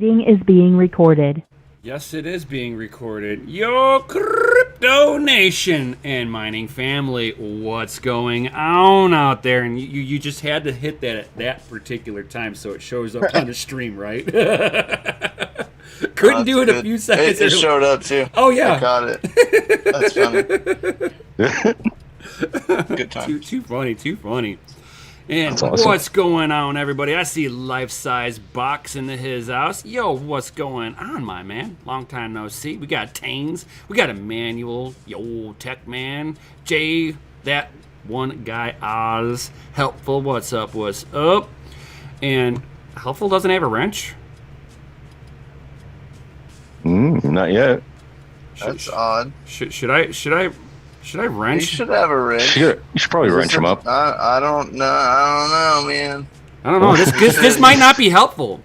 Meeting is being recorded. Yes, it is being recorded. Yo, Crypto Nation and mining family, what's going on out there? And you just had to hit that at that particular time so it shows up on the stream, right? Couldn't do it good. a few seconds. It showed up too. Oh yeah, I got it. That's funny. Good time. Too funny. And That's awesome. What's going on, everybody? I see life-size box into his house. Yo, what's going on, my man? Long time no see. We got Taines. We got Emmanuel. Yo, Tech Man. Jay, that one guy, Oz. Helpful, what's up? And Helpful doesn't have a wrench? Not yet. That's odd. Should I wrench? You should have a wrench. You should probably wrench him up. I don't know, man. I don't know. This might not be helpful.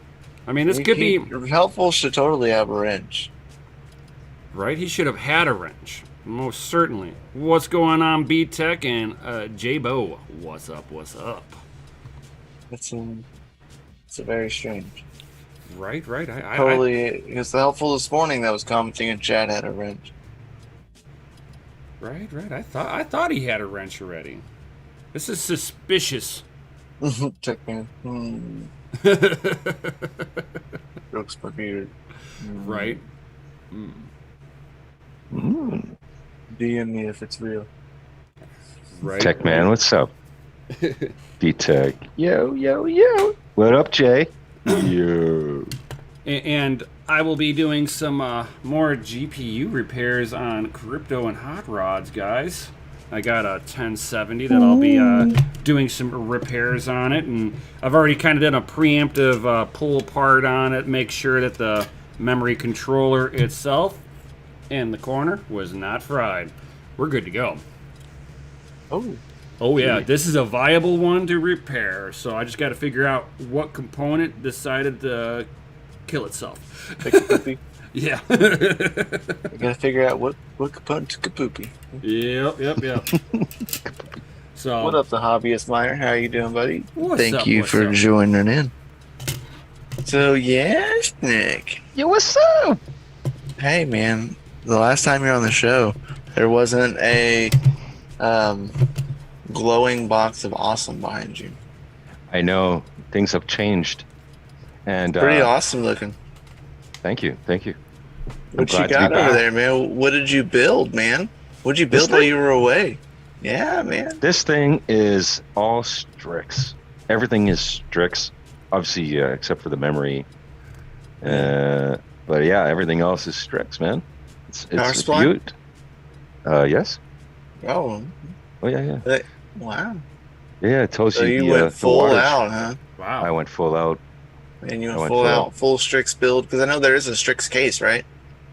I mean, this could be helpful. Should totally have a wrench. Right? He should have had a wrench. Most certainly. What's going on, B-Tech and J-Bo? What's up? It's very strange. Right. It's the helpful this morning that was commenting and Chad had a wrench. Right. I thought he had a wrench already. This is suspicious. Check man. Brooks my beard. Right. DM me if it's real. Right. Tech Man, what's up? D-Tech. Yo. What up, Jay? Yo. And I will be doing some more GPU repairs on crypto and hot rods, guys. I got a 1070 that I'll be doing some repairs on it, and I've already kind of done a preemptive pull apart on it, make sure that the memory controller itself in the corner was not fried. We're good to go. Oh yeah, this is a viable one to repair, so I just got to figure out what component decided to kill itself. Yeah. I gotta figure out what component took a poopy. Yep. So What up, the hobbyist miner? How you doing, buddy? Thank you what's for up? joining in. So yes, Nick. Yo, what's up? Hey man, the last time you're on the show, there wasn't a glowing box of awesome behind you. I know things have changed, and Pretty awesome looking. Thank you. What you glad to be got back. over there, man? What did you build, man? What'd you build This while thing? you were away? Yeah, man. This thing is all Strix. Everything is Strix, obviously, except for the memory. But yeah, everything else is Strix, man. It's Power a supply? beaut. Yes. Oh, Yeah. wow. Yeah, it tells So you you went the full wattage. out, huh? wow. I went full out. And you I went went full full out, out. full Strix build, because I know there is a Strix case, right?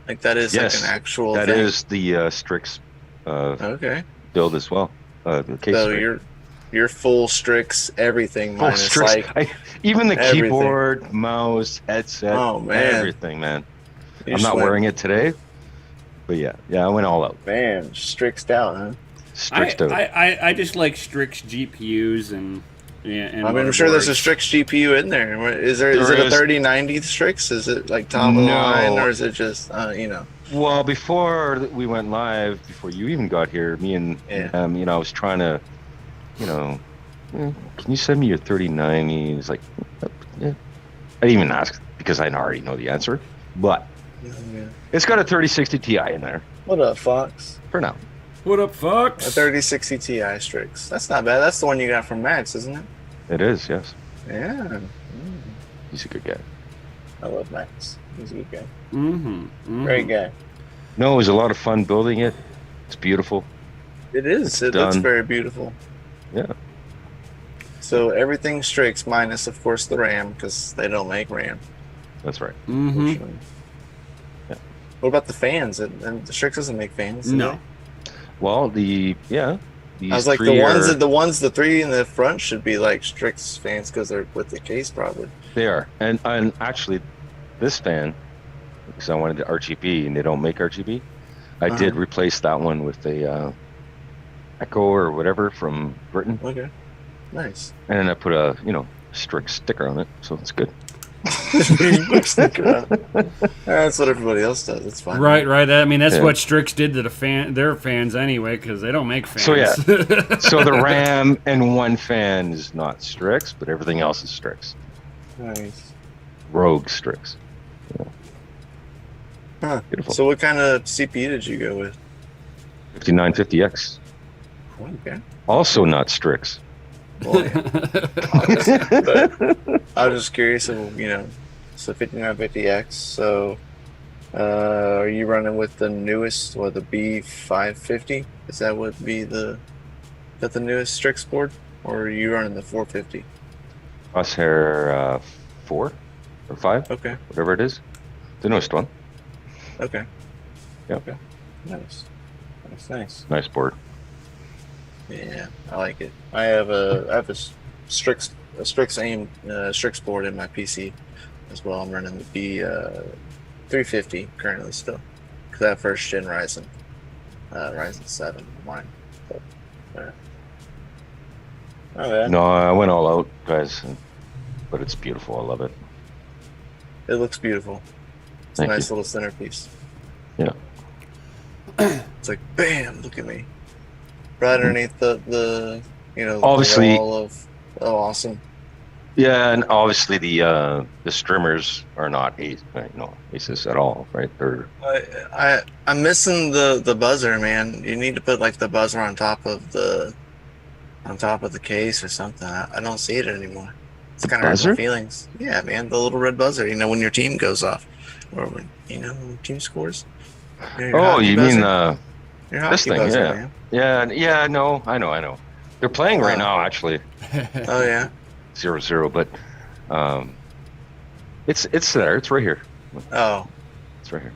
Like that is Yes, like an actual That thing. is the Strix Okay. build as well. The case. So right? you're full Strix everything full minus Strix. like Even the everything. keyboard, mouse, headset, Oh, man. everything, man. you I'm not just wearing it today, but yeah, I went all out. Man, Strixed out, huh? Strixed out. I just like Strix GPUs and I mean, I'm sure there's a motherboards. Strix GPU in there. Is it There a is. 3090 Strix? Is it like top of the No. line, or is it just Well, before we went live, before you even got here, me and Yeah. I was trying to, can you send me your 3090? It's like, yeah. I didn't even ask because I already know the answer, but Yeah. it's got a 3060 Ti in there What up, Fox? for now. What up, Fox? A 3060 Ti Strix. That's not bad. That's the one you got from Max, isn't it? It is, yes. Yeah. He's a good guy. I love Max. He's a good guy. Mm-hmm. Great guy. No, it was a lot of fun building it. It's beautiful. It is. It looks done. very beautiful. Yeah. So everything Strix minus, of course, the RAM, because they don't make RAM. That's right. Mm-hmm. Unfortunately. Yeah. What about the fans? And the Strix doesn't make fans. do No. Well, these I was like, three the three in the front should be like Strix fans because they're with the case, probably. they are, and actually, this fan, because I wanted the RGB, and they don't make RGB. I did replace that one with a Echo or whatever from Britain, Okay. Nice. and then I put a Strix sticker on it, so it's good. He works the crowd. That's what everybody else does. It's fine. Right. I mean, that's Yeah. what Strix did to their fans anyway, because they don't make fans. So yeah, so the RAM and one fan is not Strix, but everything else is Strix. Nice. Rogue Strix. Huh. Beautiful. So what kind of CPU did you go with? 5950X. Okay. Also not Strix. Well, yeah. But I was just curious of, so 5950X. So are you running with the newest, or the B550? Is that the newest Strix board? Or are you running the 450? Crosshair 4 or 5, Okay. whatever it is. The newest one. Okay. Yeah. Okay. Nice. Nice board. Yeah, I like it. I have a Strix AIM Strix board in my PC as well. I'm running the B 350 currently still, because that first gen Ryzen 7 mine. So, oh yeah, No, I went all out, guys, but it's beautiful. I love it. it looks beautiful. It's Thank a nice you. little centerpiece. Yeah. It's like, bam! Look at me, right underneath the Obviously- the wall of awesome. Yeah, and obviously the streamers are not Asus at all, right? They're I'm missing the buzzer, man. You need to put like the buzzer on top of the case or something. I don't see it anymore. It's kind of hurt Buzzer? my feelings. Yeah, man, the little red buzzer. When your team goes off, or when when team scores. Your oh, hockey you buzzer. mean Your this hockey thing? buzzer, Yeah, man. yeah. No, I know. They're playing right now, actually. Oh yeah. 0-0, but it's there. It's right here. Oh, It's right here.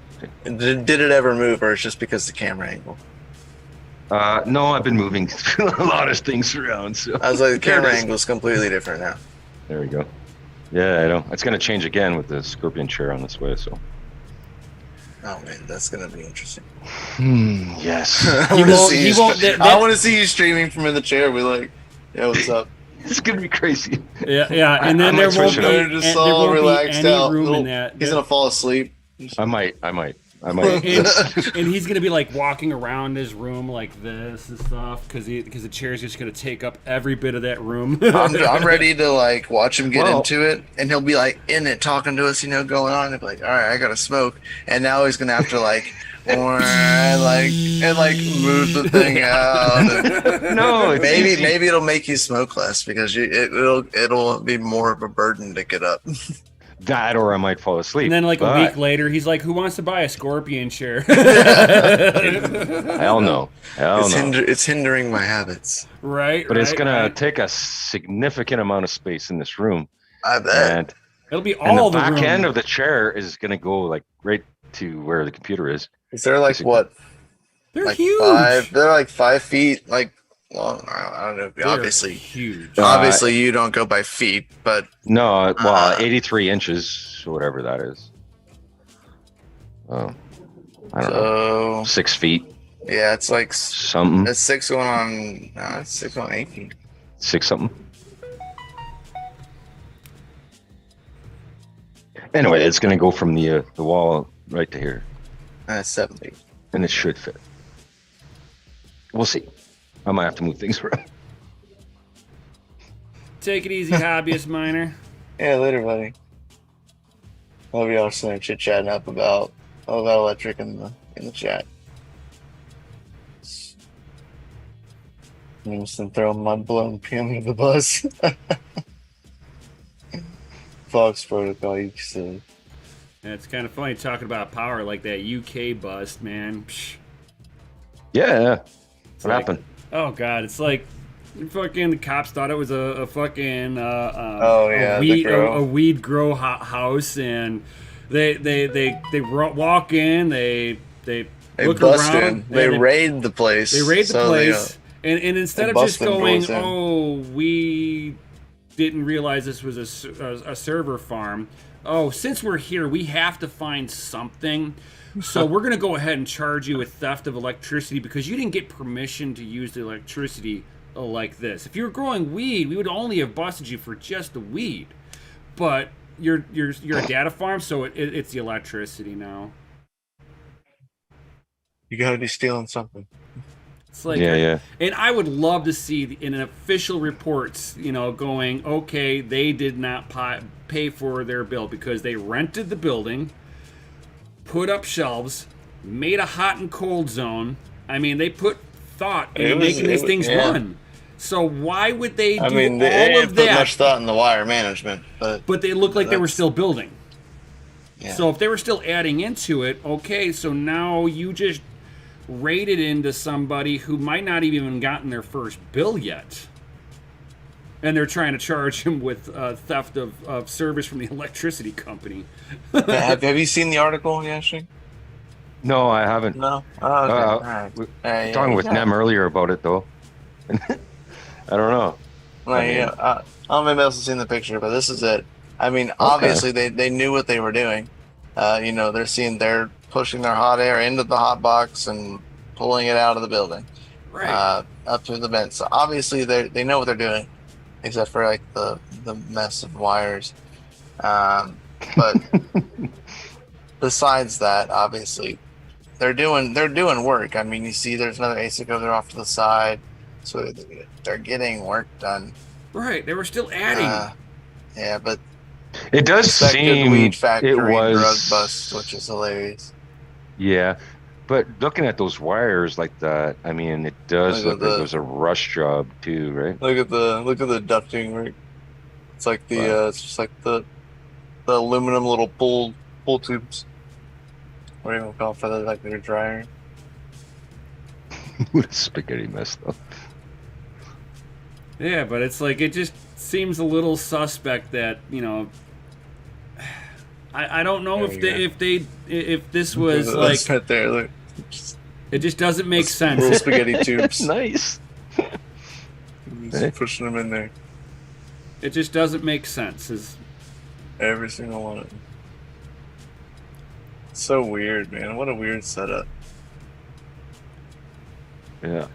Okay. did it ever move, or it's just because the camera angle? No, I've been moving a lot of things around. So I was like, the There it camera is. angle is completely different now. There we go. Yeah, I know. It's gonna change again with the Scorpion chair on this way. So. Oh man, that's gonna be interesting. Yes. I want to won't- see he you. won't- that- I want to see you streaming from in the chair. Be like, yeah, what's up? It's gonna be crazy. Yeah, and I then might there won't switch be, it up. They're just there all won't be relaxed any out. room Little- in that. He's gonna fall asleep. I might. and, and he's gonna be like walking around his room like this and stuff because the chair's just gonna take up every bit of that room. I'm ready to like watch him get Well- into it, and he'll be like in it talking to us, going on. And be like, all right, I gotta smoke, and now he's gonna have to like, or like move the thing out. And No, it's maybe easy. it'll make you smoke less because it'll be more of a burden to get up. That, or I might fall asleep. And then like a But week later, he's like, "Who wants to buy a Scorpion chair?" Hell no. Hell no. It's hindering my habits. Right. But it's right, gonna right. take a significant amount of space in this room, I bet. and It'll be and all the back room. end of the chair is gonna go like right to where the computer is. Is there like what? They're Like huge. 5? They're like 5 feet. Like long. I don't know. They're Obviously, huge. obviously you don't go by feet, but No, well, Uh, 83 inches, or whatever that is. I don't know, so 6 feet, yeah, it's like something, it's 6 going on. No, it's 6 on 8 feet. 6 something. Anyway, it's gonna go from the wall right to here, That's 7 feet. and it should fit. We'll see. I might have to move things around. Take it easy, hobbyist miner. Yeah, later, buddy. Love y'all sitting there chit chatting up about electric in the chat. I'm just gonna throw a mud blown PM into the bus. Fox protocol, you silly. Yeah, it's kind of funny talking about power like that UK bust, man. Psh. Yeah. It's What like- happened? Oh god, it's like fucking the cops thought it was a fucking Oh, yeah, the grow. a weed grow house, and they walk in, they They look bust around, in. They and raid the place. They raid the so they, place, and instead they of bust just them going, doors in. "Oh, we didn't realize this was a server farm. Oh, since we're here, we have to find something. So we're going to go ahead and charge you with theft of electricity because you didn't get permission to use the electricity like this. If you were growing weed, we would only have busted you for just the weed. But you're a data farm, so it's the electricity now. You gotta be stealing something. It's like, Yeah. And I would love to see in an official reports, going, okay, they did not pay for their bill because they rented the building, put up shelves, made a hot and cold zone. I mean, they put thought into making these things run. So why would they do all they of didn't put that? much thought in the wire management, But they looked like they were still building. Yeah. So if they were still adding into it, okay, so now you just raided into somebody who might not even gotten their first bill yet. And they're trying to charge him with theft of service from the electricity company. have you seen the article, Yashing? No, I haven't. No? Oh, okay. All right. We talking with Nem earlier about it, though. I don't know. I don't know if else has seen the picture, but this is it. I mean, obviously they knew what they were doing. They're pushing their hot air into the hot box and pulling it out of the building, Right. up through the vents. So obviously they know what they're doing, except for like the mess of wires. But besides that, obviously they're doing work. I mean, you see, there's another ASIC over there off to the side, so they're getting work done. Right. They were still adding. Yeah, but it does seem weed factory it was drug bust, which is hilarious. Yeah, but looking at those wires like that, I mean, it does look like it was a rush job too, right? Look at the ducting work. It's like it's just like the aluminum little pull tubes. What do you want to call it for the like their dryer? What a spaghetti mess, though. Yeah, but it's like, it just seems a little suspect that, I don't know if this was like, right there. Look, it just doesn't make sense. little spaghetti tubes. Nice. Just pushing them in there. It just doesn't make sense. Every single one of them. So weird, man. What a weird setup. Yeah.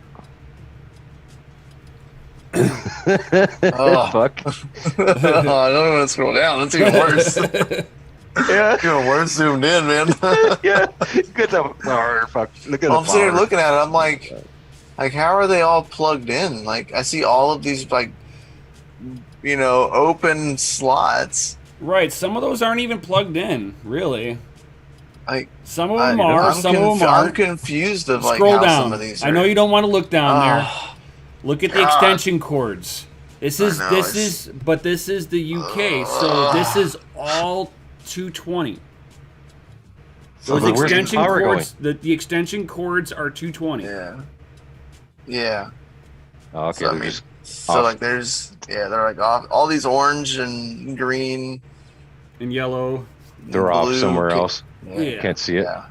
Oh. Fuck. Oh, I don't want to scroll down. That's even worse. Yeah. Even worse zoomed in, man. Yeah. Good to fuck. Look at I'm sitting here looking at it. I'm like, how are they all plugged in? Like, I see all of these, like, open slots. Right, some of those aren't even plugged in, really. Like, some of them are, some of them I'm aren't. confused of like Scroll how down. some of these are. I know you don't want to look down there. Look at the God. extension cords. This is know, this is the UK, so this is all 220. Those where's the extension power cords, the extension cords are 220. Yeah. Oh, okay. So, They're just so like they're like all these orange and green And yellow. they're off blue somewhere else. Yeah. Can't see it. Yeah.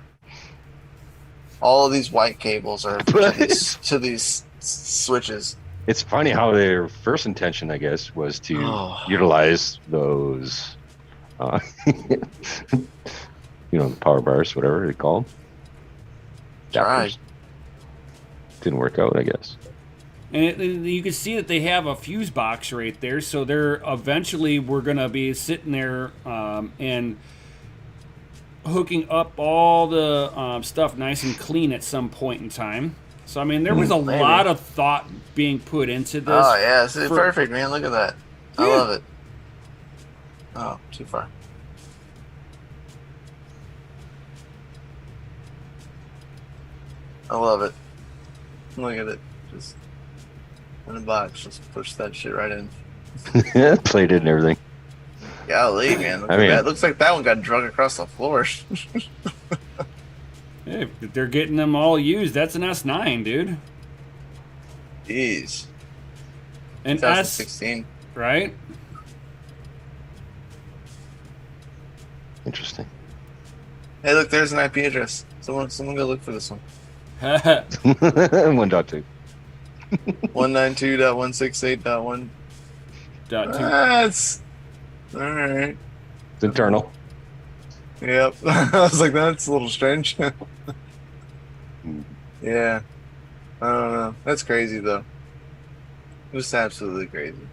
All of these white cables are to these switches. It's funny how their first intention, I guess, was to utilize those, the power bars, whatever they call them. Right. Didn't work out, I guess. And you can see that they have a fuse box right there, so we're going to be sitting there and hooking up all the stuff nice and clean at some point in time. So, I mean, there was a lot of thought being put into this. Oh, yeah. It's perfect, man. Look at that. I love it. Oh, too far. I love it. Look at it. Just in a box. Just push that shit right in. Played it and everything. Golly, man. That looks like that one got drug across the floor. Hey, if they're getting them all used, that's an S9, dude. Jeez. An 2016. Right? Interesting. Hey, look, there's an IP address. Someone go look for this one. 1.2. 192.168.1. That's all right. It's internal. Yep. I was like, that's a little strange. Yeah. I don't know. That's crazy, though. Just absolutely crazy.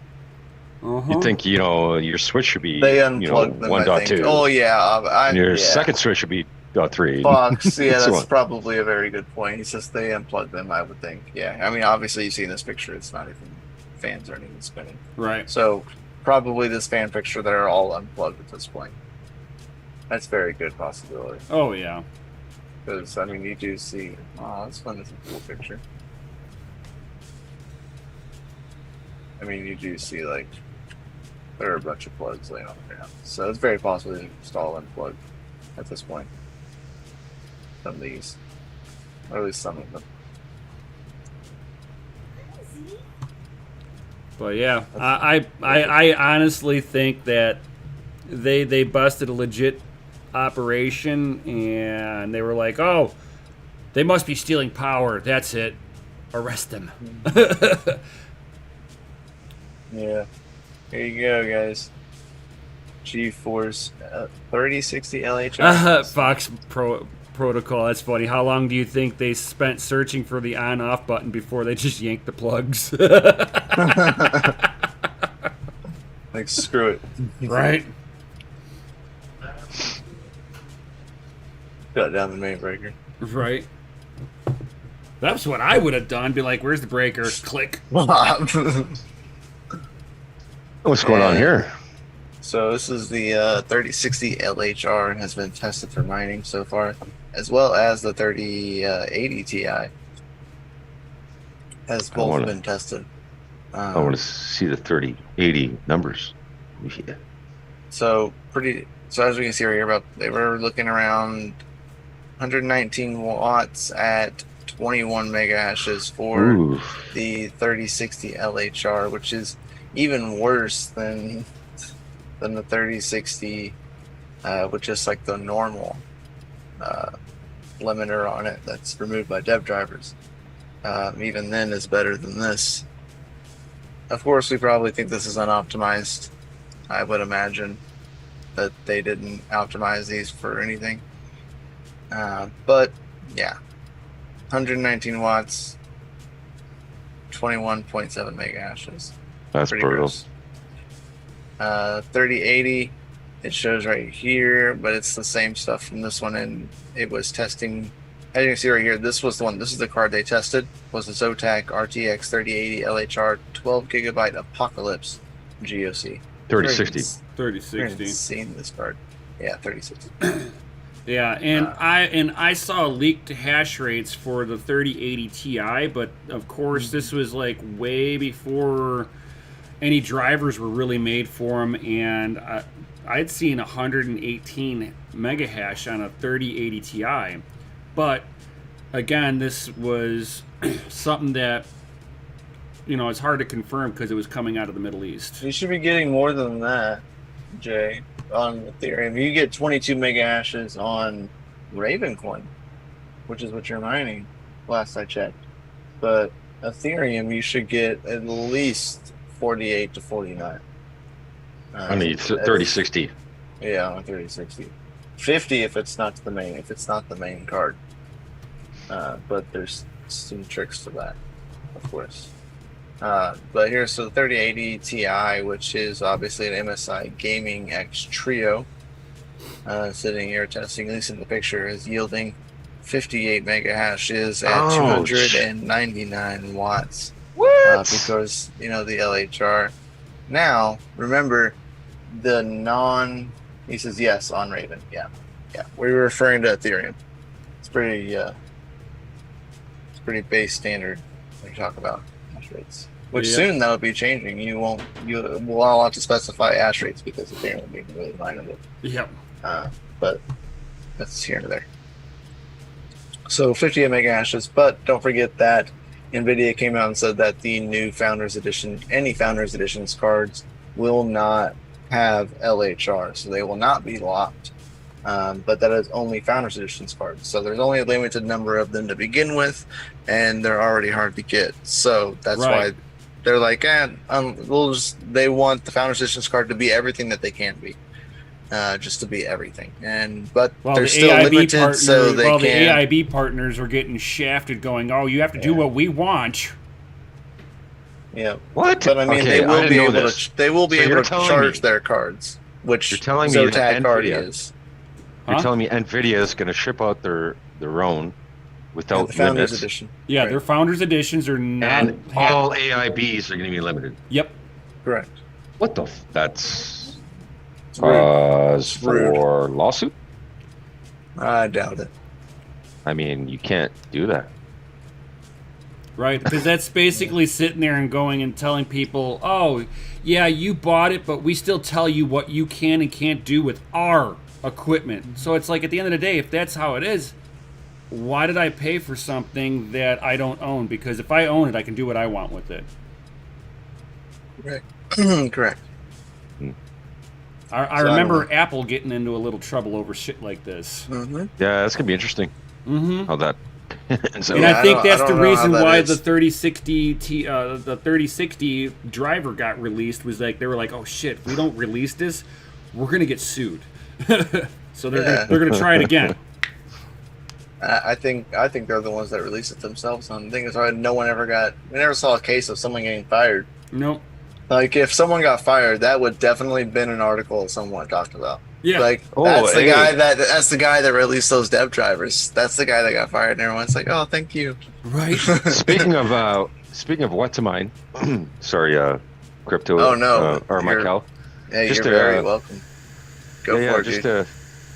You think, your switch should be, They unplugged them, I think. 1.2. Oh, yeah. And your yeah. second switch should be 0.3. Fox, yeah, So that's on. probably a very good point. It's just they unplugged them, I would think. Yeah, I mean, obviously you see in this picture, it's not even fans aren't even spinning. Right. So probably this fan fixture, they're all unplugged at this point. That's a very good possibility. Oh, yeah. Because, I mean, you do see... Oh, this one is a cool picture. I mean, you do see, like, there are a bunch of plugs laying on the ground. So it's very possible to install unplugged at this point. Some of these. Or at least some of them. But yeah, I honestly think that they busted a legit operation, and they were like, oh, they must be stealing power. That's it. Arrest them. Yeah. Here you go, guys. GeForce 3060 LHR. Fox Protocol. That's funny. How long do you think they spent searching for the on-off button before they just yanked the plugs? Like, screw it. Right? Shut down the main breaker. Right. That's what I would have done. Be like, where's the breaker? Click. What's going on here? So this is the 3060 LHR and has been tested for mining so far, as well as the 3080 Ti has both been tested. I want to see the 3080 numbers. Yeah. So as we can see right here, they were looking around 119 watts at 21 mega hashes for the 3060 LHR, which is even worse than the 3060 with just like the normal limiter on it that's removed by dev drivers. Even then is better than this. Of course, we probably think this is unoptimized. I would imagine that they didn't optimize these for anything. But yeah, 119 watts, 21.7 mega hashes. That's Pretty brutal. gross. 3080, it shows right here, but it's the same stuff from this one, and it was testing. As you can see right here, this was the one. This is the card they tested. Was the Zotac RTX 3080 LHR 12 gigabyte Apocalypse GOC. 3060. 3060. Seen this card? Yeah, 3060. Yeah, and I saw leaked hash rates for the 3080 Ti, but of course this was like way before any drivers were really made for them, and I'd seen 118 mega hash on a 3080 Ti. But again, this was something that, it's hard to confirm because it was coming out of the Middle East. You should be getting more than that, Jay, on Ethereum. You get 22 mega hashes on Ravencoin, which is what you're mining, last I checked. But Ethereum, you should get at least 48 to 49. I need 3060. Yeah, on 3060. 50 if it's not the main card. But there's some tricks to that, of course. But here's the 3080 Ti, which is obviously an MSI Gaming X Trio. Sitting here testing, at least in the picture, is yielding 58 mega hashes at 299 watts. What? Because, the LHR. Now, remember, he says yes on Raven. Yeah. We were referring to Ethereum. It's pretty base standard when you talk about hash rates. Which soon that'll be changing. We'll all have to specify hash rates because Ethereum will be really mineable. Yep. But that's here and there. So 58 mega hashes, but don't forget that NVIDIA came out and said that the new Founders Edition, any Founders Editions cards will not have LHR, so they will not be locked. But that is only Founders Editions cards. So there's only a limited number of them to begin with, and they're already hard to get. So that's why they're like, they want the Founders Editions card to be everything that they can be. Just to be everything, but they're still limited, so they can. The AIB partners are getting shafted, going, "Oh, you have to do what we want." Yeah. What? But I mean, Okay, they I will didn't be know able this. to. They will be So able you're to telling charge me- their cards, which You're telling me that Zotac already NVIDIA is. You're Huh? telling me NVIDIA is going to ship out their own Yeah, without the Founders limits, Edition. Yeah, Right. their founders editions are not. and all AIBs are going to be limited. Yep. Correct. What the? That's It's rude. cause It's rude. for lawsuit. I doubt it. I mean, you can't do that. Right, because that's basically sitting there and going and telling people, oh, yeah, you bought it, but we still tell you what you can and can't do with our equipment. So it's like, at the end of the day, if that's how it is, why did I pay for something that I don't own? Because if I own it, I can do what I want with it. Correct. Correct. I So I remember don't know. Apple getting into a little trouble over shit like this. Mm-hmm. Yeah, that's going to be interesting. Mm-hmm. How that. So, And Yeah, I think that's I the don't know reason how that why is. the 3060 the 3060 driver got released, was like they were like, oh shit, if we don't release this, we're gonna get sued. So they're gonna try it again. I think they're the ones that released it themselves. And the thing is, no one ever got. We never saw a case of someone getting fired. Nope. Like if someone got fired, that would definitely been an article someone talked about. Yeah. Like Oh, that's the hey. guy that's the guy that released those dev drivers. That's the guy that got fired, and everyone's like, "Oh, thank you." Right. speaking of what to mine, sorry, crypto. Oh, no. Or You're- Michael. Yeah, Just, you're very welcome. Go Yeah, for it, just dude.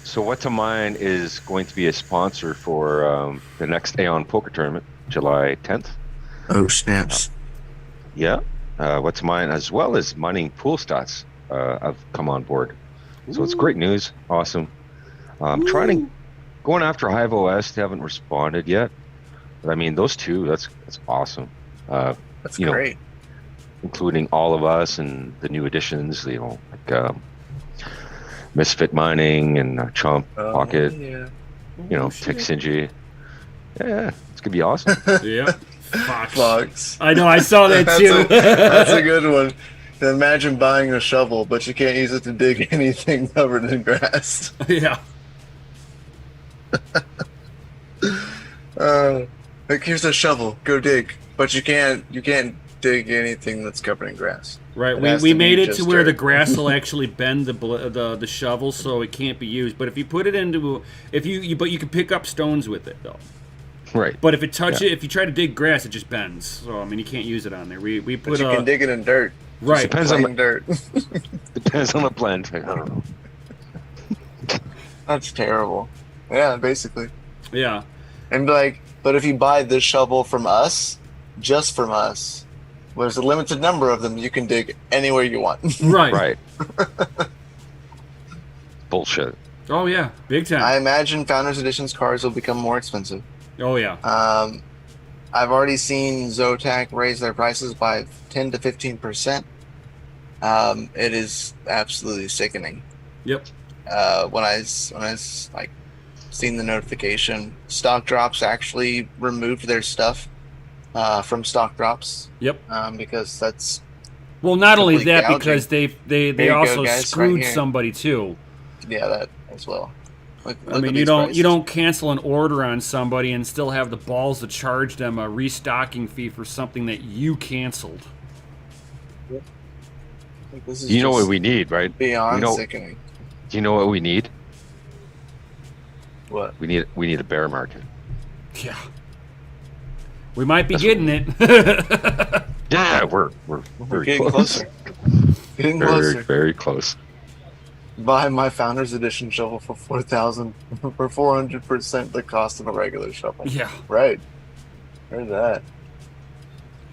so what to mine is going to be a sponsor for the next Aeon Poker Tournament, July 10th. Oh snaps! Yeah, what to mine as well as mining pool stats have come on board. So it's great news. Awesome. Going after Hive OS. They haven't responded yet, but I mean those two. That's awesome. That's you know, great. including all of us and the new additions. You know, like Misfit Mining and Chomp Pocket. Yeah. You know, shit. Tixinji. Yeah, it's gonna be awesome. Yep. Fox. Fox. I know. I saw that too. That's a good one. Imagine buying a shovel, but you can't use it to dig anything covered in grass. Yeah. Like here's a shovel, go dig, but you can't dig anything that's covered in grass. Right. It We, has we to be made it just to where the dirt. grass will actually bend the shovel, so it can't be used. But if you put it into but you can pick up stones with it though. Right. But if if you try to dig grass, it just bends. So I mean, you can't use it on there. We But put you can dig it in dirt. right. Depends on Plain dirt. Depends on the blend. I don't know. That's terrible. Yeah, basically. Yeah. And but if you buy this shovel from us, just from us, there's a limited number of them. You can dig anywhere you want. Right. Right. Bullshit. Oh yeah, big time. I imagine Founders Edition's cards will become more expensive. Oh yeah. I've already seen Zotac raise their prices by 10 to 15%. It is absolutely sickening. Yep. When I like seen the notification, Stock Drops actually removed their stuff from Stock Drops. Yep. Because that's Well, not only complete that, gouging. because they Here you go, also guys, right screwed here. somebody too. that as well. Look I at mean, these you prices. don't cancel an order on somebody and still have the balls to charge them a restocking fee for something that you canceled. Like, this is You know just what we need, right? beyond you know- sickening. Do you know what we need? What? We need a bear market. Yeah. We might be That's getting it. Yeah, we're very getting close. closer. Getting Very closer. very close. Buy my Founders Edition shovel for 4,000 for 400% the cost of a regular shovel. Yeah. Right. Heard that.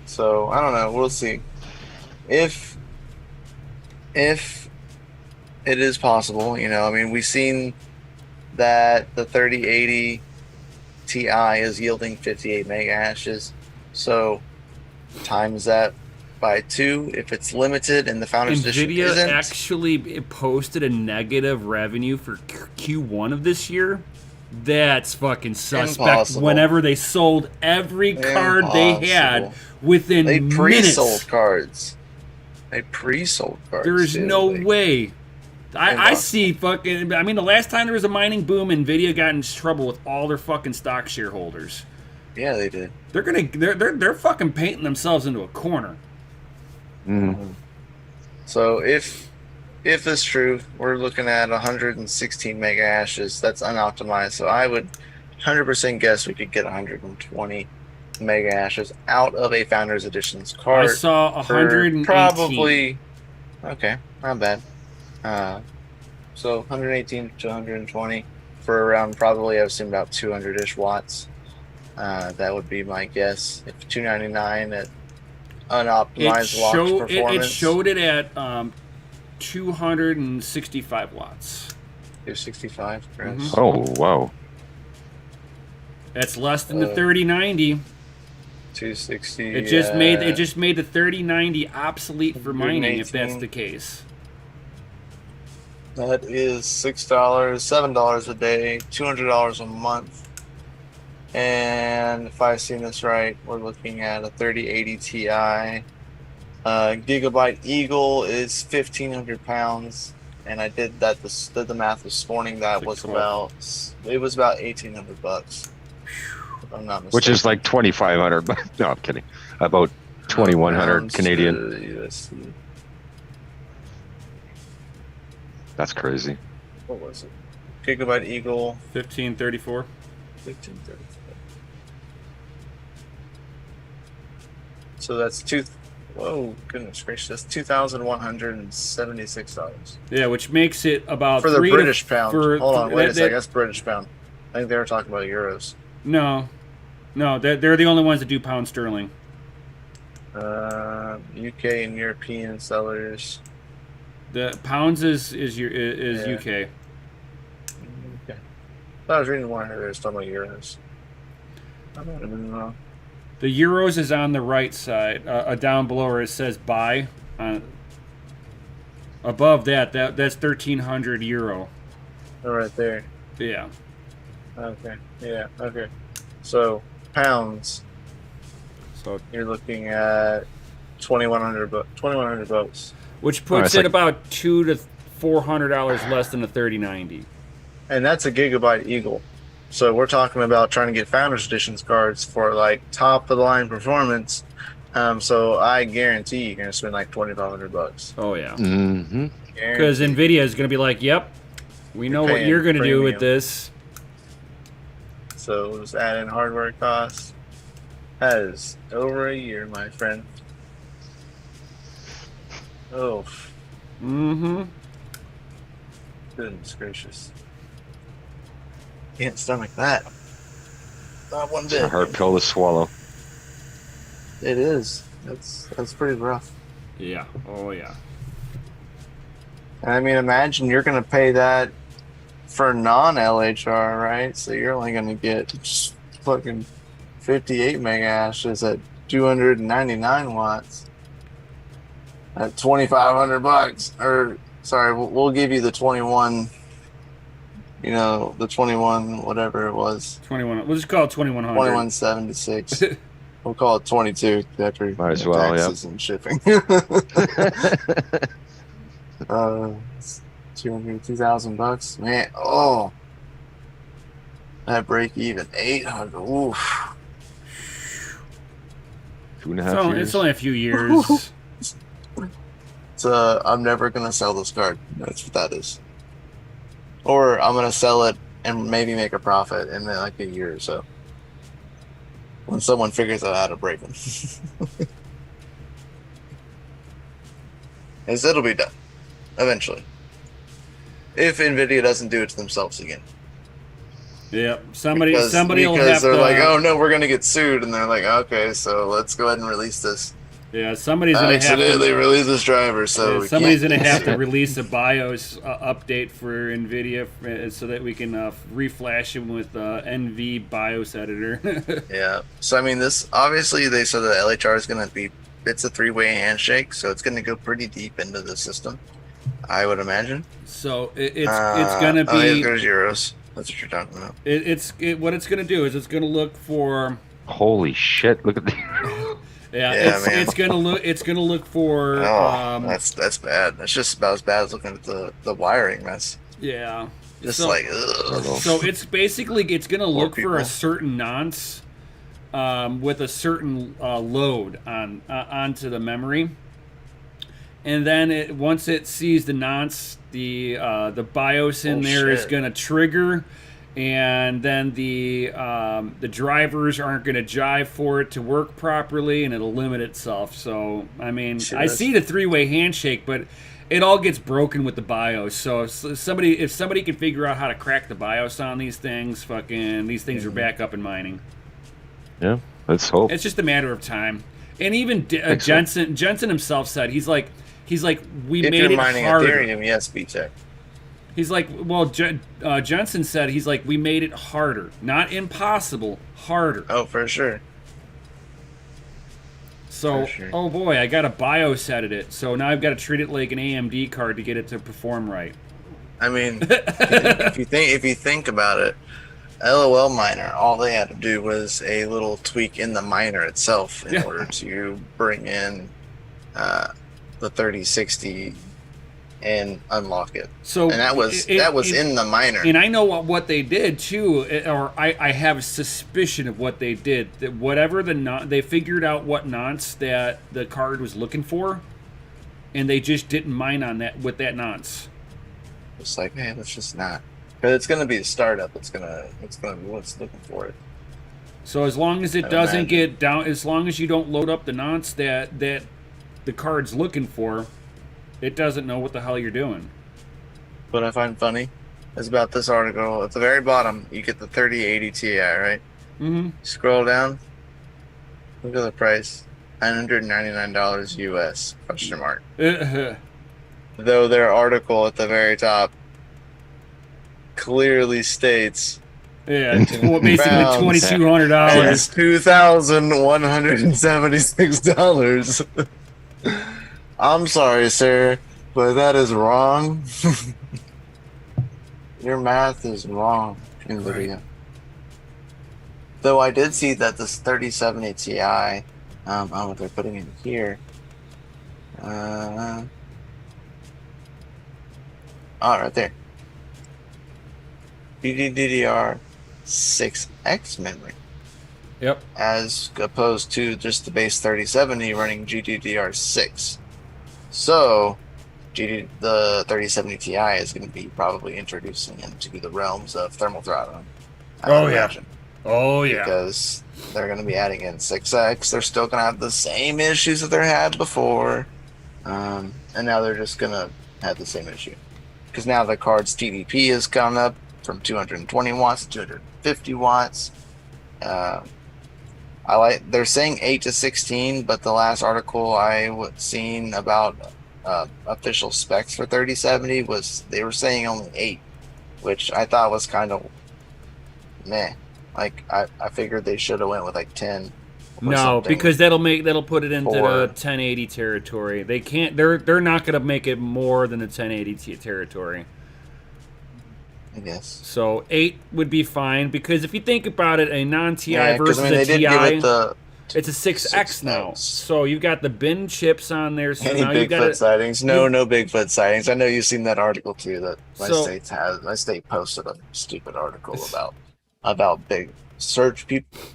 So I don't know. We'll see. If it is possible, you know, I mean, we've seen that the 3080 Ti is yielding 58 mega hashes. So times that by 2 if it's limited and the Founders Edition NVIDIA isn't. actually posted a negative revenue for Q1 of this year. That's fucking suspect. Impossible. Whenever they sold every card they had Impossible. within They pre-sold minutes. cards. They pre-sold cards. There is dude. no Like, way. I Impossible. see fucking. I mean, the last time there was a mining boom, Nvidia got in trouble with all their fucking stock shareholders. Yeah, they did. They're fucking painting themselves into a corner. So if it's true, we're looking at 116 mega hashes. That's unoptimized. So I would 100% guess we could get 120 mega hashes out of a Founders Editions I card. saw for 118. probably okay, not bad. So 118 to 120 for around probably I assume about 200-ish watts. That would be my guess. If 299 at unoptimized locked performance. It showed it at 265 watts. 265, Chris. Mhm. Oh, wow. That's less than the 3090. 260. It just made the 3090 obsolete for mining if that's the case. That is $6, $7 a day, $200 a month. And if I've seen this right, we're looking at a 3080 Ti. Gigabyte Eagle is 1,500 pounds, and I did the math this morning. That was about 1,800 bucks. If I'm not mistaken. Which is like 2,500. No, I'm kidding. About 2,100 Pounds Canadian. to USD. That's crazy. What was it? Gigabyte Eagle 1534. 1534. So that's whoa, goodness gracious, that's $2,176 Yeah, which makes it about for the British pound. For, Hold on, wait a second. That's British pound. I think they were talking about euros. No, they're the only ones that do pound sterling. UK and European sellers. The pounds is UK. Okay. I was reading one here that was talking about euros. I might have been wrong. The euros is on the right side, down below where it says buy. Above that's 1,300 euro. Oh, right there. Yeah. Okay. Yeah. Okay. So pounds. So You're looking at 2,100 bucks. which puts it's it like- about $200 to $400 less than a 3090. And that's a Gigabyte Eagle. So we're talking about trying to get Founders Editions cards for like top of the line performance. So I guarantee you're gonna spend like 2,500 bucks. Oh yeah. Mm-hmm. Because Nvidia is going to be like, "Yep, we know what paying you're going to do with premium. this." So let's add in hardware costs. That is over a year, my friend. Oh, Mm-hmm. goodness gracious. Can't stomach that. Not one It's a bit. hard pill to swallow. It is. That's pretty rough. Yeah. Oh yeah. And I mean, imagine you're going to pay that for non-LHR, right? So you're only going to get just fucking 58 mega hashes at 299 watts at 2,500 bucks. Or sorry, we'll give you the 21. You know, the 21, whatever it was. 21. We'll just call it 2100. 2176. We'll call it 22 after Might as well, taxes and shipping. 2,000 bucks, man. Oh, that break even 800. Oof. 2.5 years. It's only a few years. So I'm never gonna sell this card. That's what that is. Or I'm gonna sell it and maybe make a profit in like a year or so. When someone figures out how to break them. Because it'll be done. Eventually. If NVIDIA doesn't do it to themselves again. Yeah. Somebody will have because they're to. like, oh no, we're gonna get sued, and they're like, okay, so let's go ahead and release this. Yeah. Somebody's gonna have Accidentally to. release this driver, so we Somebody's can't gonna get have to sued. release a BIOS update for NVIDIA so that we can reflash them with NV BIOS editor. Yeah. So I mean, this obviously they said the LHR is gonna be it's a three-way handshake, so it's gonna go pretty deep into the system, I would imagine. So it's gonna be. Oh, yeah, there's euros. That's what you're talking about. What it's gonna do is it's gonna look for. Holy shit! Look at the. Yeah, man. It's gonna look for. Oh, that's bad. That's just about as bad as looking at the wiring mess. Yeah. Just So- like, ugh. So it's gonna look for people. a certain nonce with a certain load onto the memory. and then once it sees the nonce, the BIOS in there is shit. going to trigger, and then the drivers aren't going to jive for it to work properly, and it'll limit itself. So I mean, Shit, I see the three-way handshake, but it all gets broken with the BIOS. So if somebody can figure out how to crack the BIOS on these things, these things are back up and mining. Yeah, let's hope. It's just a matter of time. And even so. Jensen himself said he's like we If made you're it mining harder. Ethereum, yes, BTech. He's like, well, Jensen said he's like, we made it harder, not impossible, harder. Oh, for sure. So, For sure. oh boy, I got a BIOS edit it. So now I've got to treat it like an AMD card to get it to perform right. I mean, if you think about it, LOL miner, all they had to do was a little tweak in the miner itself in order to bring in the 3060 and unlock it. So and that was in the miner. And I know what they did too, or I have a suspicion of what they did. That whatever they figured out what nonce that the card was looking for, and they just didn't mine on that with that nonce. It's like, hey, let's just not, because it's going to be a startup. It's gonna be what's looking for it. So as long as it doesn't get down, as long as you don't load up the nonce that the card's looking for, it doesn't know what the hell you're doing. What I find funny is about this article, at the very bottom, you get the 3080 Ti, right? Mm-hmm. Scroll down, look at the price, $999 US, question mark. Though their article at the very top clearly states Yeah, basically Pounds. $2,200. it's $2,176. I'm sorry, sir, but that is wrong. Your math is wrong, NVIDIA. Though I did see that this 3070 Ti, I don't know what they're putting in here. Right there. GDDR6X memory. Yep. As opposed to just the base 3070 running GDDR6. So, the 3070 Ti is going to be probably introducing into the realms of thermal throttling. I would imagine. Oh, yeah. Because they're going to be adding in 6X. They're still going to have the same issues that they had before. And now they're just going to have the same issue. Because now the card's TDP has gone up from 220 watts to 250 watts. They're saying 8 to 16, but the last article I seen about official specs for 3070 was they were saying only 8, which I thought was kind of meh. Like I figured they should have went with like 10. No, because that'll put it into the 1080 territory. They can't. They're not going to make it more than the 1080 territory. I guess. So 8 would be fine, because if you think about it, a non-Ti versus they a did Ti, give it it's a 6X now. So you've got the bin chips on there. So any now you got Bigfoot sightings? No Bigfoot sightings. I know you've seen that article too. That my state posted a stupid article about big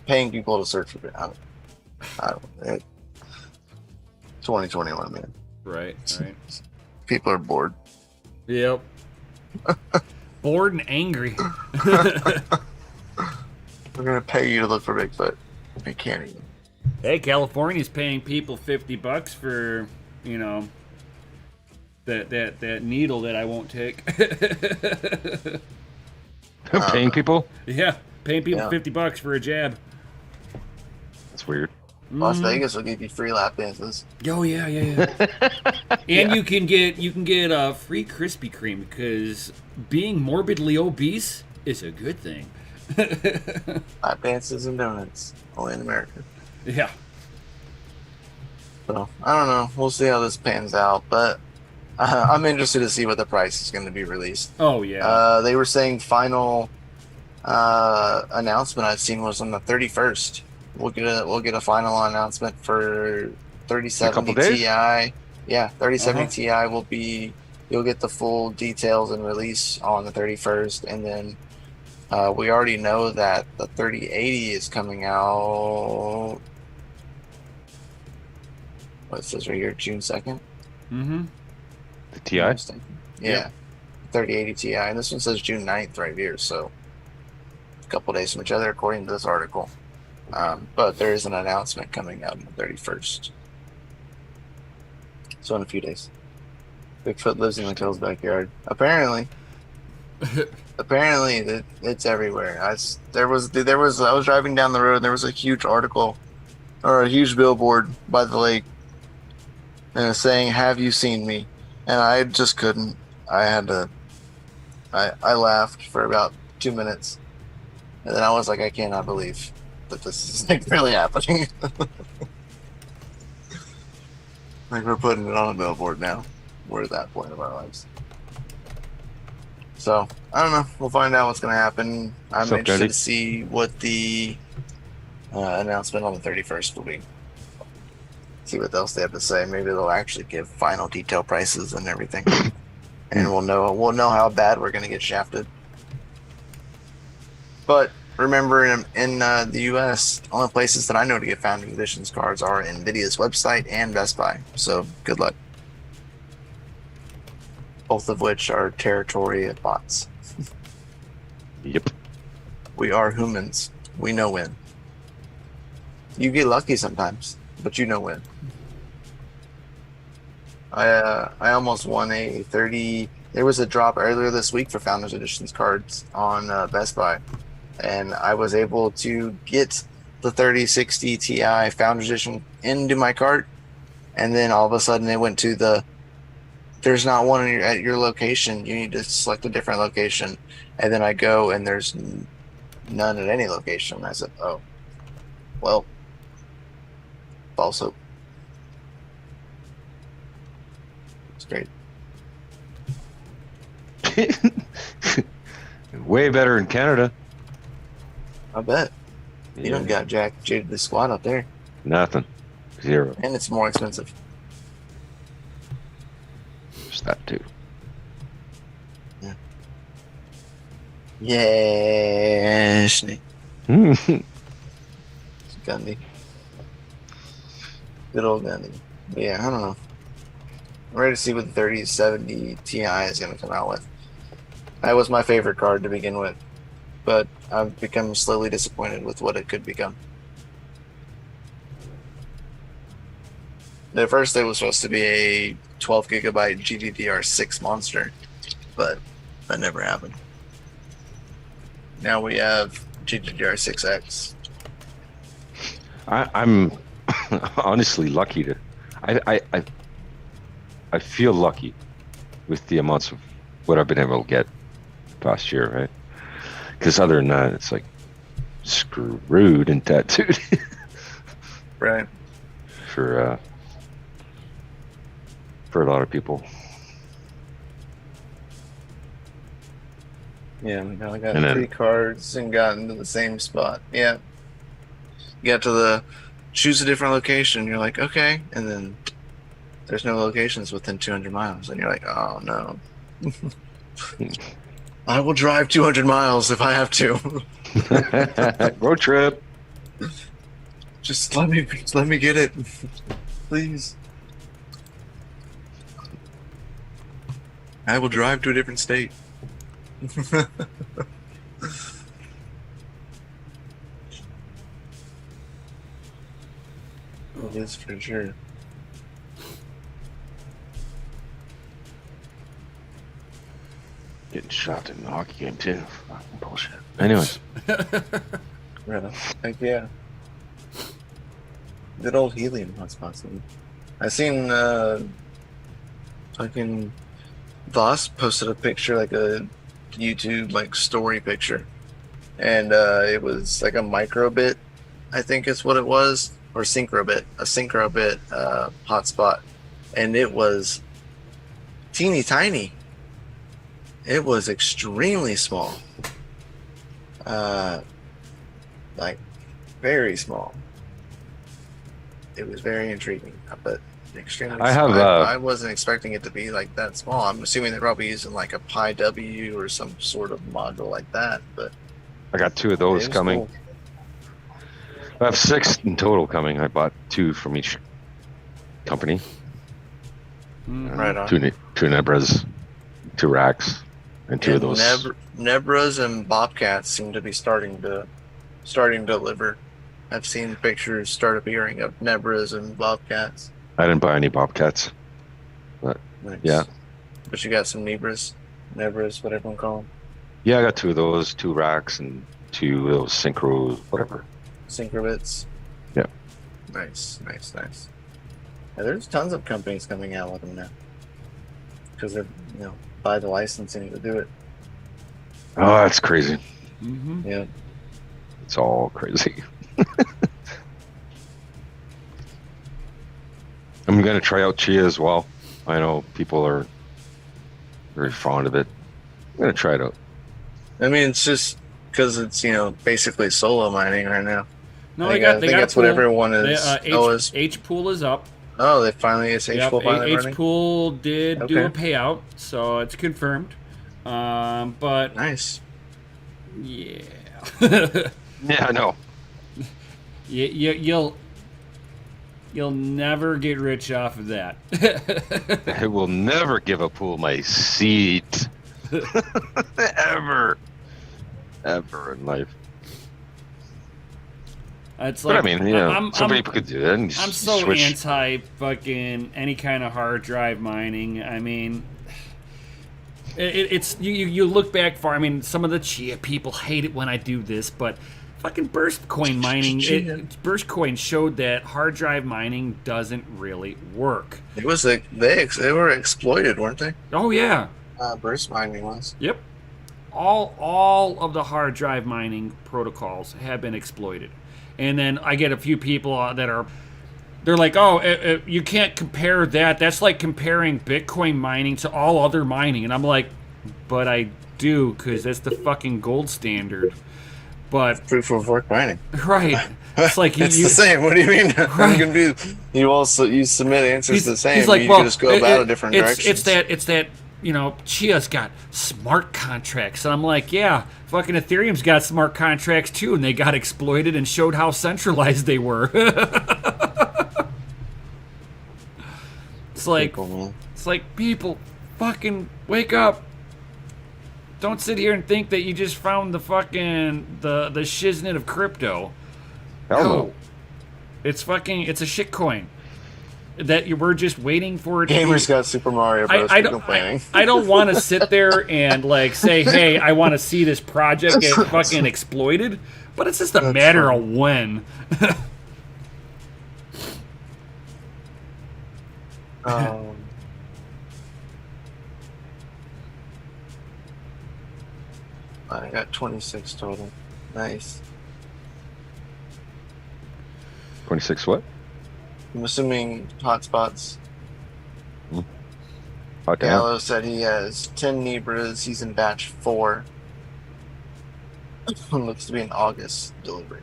paying people to search for. I don't know. 2021, man. Right. People are bored. Yep. Bored and angry. We're gonna pay you to look for Bigfoot. We can't even. Hey, California's paying people $50 for, that needle that I won't take. Paying people? Yeah, paying people $50 for a jab. That's weird. Las Vegas will give you free lap dances. Oh yeah. And you can get a free Krispy Kreme, because being morbidly obese is a good thing. Lap dances and donuts, only in America. Yeah. So I don't know. We'll see how this pans out, but I'm interested to see what the price is going to be released. Oh yeah. They were saying final announcement I've seen was on the 31st. We'll get a final announcement for 3070 Ti. Yeah, 3070 Ti will be. You'll get the full details and release on the 31st, and then we already know that the 3080 is coming out. What it says right here, June 2nd. Mm-hmm. The if TI? I'm not mistaken. Yeah. Yep. 3080 Ti. And this one says June 9th right here. So a couple days from each other, according to this article. But there is an announcement coming out on the 31st. So in a few days. Bigfoot lives in McKill's backyard. Apparently it's everywhere. I was driving down the road and there was a huge article or a huge billboard by the lake and it's saying, "Have you seen me?" And I just couldn't. I laughed for about 2 minutes and then I was like, I cannot believe that this is like really happening. Like we're putting it on a billboard now. We're at that point of our lives. So I don't know. We'll find out what's going to happen. I'm Sup, interested Daddy? to see what the announcement on the 31st will be. See what else they have to say. Maybe they'll actually give final detail prices and everything, and we'll know how bad we're going to get shafted. But remember, in the U.S., only places that I know to get Founding Editions cards are NVIDIA's website and Best Buy. So good luck. Both of which are territory of bots. Yep. We are humans. We know when. You get lucky sometimes, but you know when. I almost won a 30. There was a drop earlier this week for Founders Editions cards on Best Buy, and I was able to get the 3060 Ti Founders Edition into my cart, and then all of a sudden it went to there's not one at your location. You need to select a different location. And then I go and there's none at any location. I said, oh, well, false hope. It's great. Way better in Canada. I bet. You don't got Jack the squad up there. Nothing. Zero. And it's more expensive. Just that too. Yeah, Snake. Mm. Gundy. Good old Gundy. But yeah, I don't know. I'm ready to see what the 3070 Ti is going to come out with. That was my favorite card to begin with, but I've become slowly disappointed with what it could become. At first, it was supposed to be a 12 gigabyte GDDR6 monster, but that never happened. Now we have GDDR6X. I'm honestly lucky to. I feel lucky with the amounts of what I've been able to get past year, right? Because other than that, it's like screwed and tattooed. Right. For a lot of people. Yeah, we now got And then- 3 cards and got into the same spot. Yeah. You got to choose a different location. You're like, okay. And then there's no locations within 200 miles. And you're like, oh, no. I will drive 200 miles if I have to. Road trip. Just let me get it. Please. I will drive to a different state. It is for sure. Getting shot in the hockey game too. Fucking bullshit. Anyways, Right. Heck yeah. Good old helium hotspots. I seen fucking Voss posted a picture, like a YouTube like story picture, and it was like a microbit, I think is what it was, or syncrobit, a syncrobit hotspot, and it was teeny tiny. It was extremely small, like very small. It was very intriguing, but extremely I small. have, I wasn't expecting it to be like that small. I'm assuming they're probably using like a Pi W or some sort of module like that. But I got 2 of those it was coming. cool. I have 6 in total coming. I bought 2 from each company. Right on. Two Nebras, 2 racks, and 2 of those. Nebras and Bobcats seem to be starting to deliver. I've seen pictures start appearing of Nebras and Bobcats. I didn't buy any Bobcats, but Nice. yeah. But you got some Nebras, whatever you call them. Yeah, I got 2 of those, 2 racks, and 2 of those synchros, whatever. Synchrobits. Yeah. Nice. Yeah, there's tons of companies coming out with them now because they're buy the licensing to do it. Oh, that's crazy. Mm-hmm. Yeah. It's all crazy. I'm gonna try out Chia as well. I know people are very fond of it. I'm gonna try it out. I mean, it's just because it's basically solo mining right now. No, I they got think a that's pool. what everyone is. H pool is up. Oh, they finally it's H pool finally H running. pool did do Okay. a payout, so it's confirmed. But Nice. yeah, Yeah, I know. you'll never get rich off of that. I will never give a pool my seat. Ever in life. It's But like, I mean, some people could do that. And I'm so switch. anti fucking any kind of hard drive mining. I mean, it's you look back for. I mean, some of the Chia people hate it when I do this, but fucking burst coin mining. Burst coin showed that hard drive mining doesn't really work. It was they were exploited, weren't they? Oh yeah. Burst mining was. Yep. All of the hard drive mining protocols have been exploited. And then I get a few people they're like, oh, you can't compare that. That's like comparing Bitcoin mining to all other mining. And I'm like, but I do, because that's the fucking gold standard. But Proof of work mining. right, it's like It's the same. What do you mean? I'm confused. You submit answers the same. He's like, you well, can just go about a different direction. It's that Chia's got smart contracts. And I'm like, yeah, fucking Ethereum's got smart contracts too, and they got exploited and showed how centralized they were. It's like people, fucking wake up. Don't sit here and think that you just found the fucking the shiznit of crypto. Hell no. It's a shitcoin. That we're just waiting for it. Gamers got Super Mario Bros. I don't want to sit there and like say, hey, I want to see this project get fucking exploited, but it's just a matter of when. I got 26 total. Nice. 26 what? I'm assuming hotspots. Hot damn. Gallo said he has 10 Nebras. He's in batch 4. Looks to be an August delivery.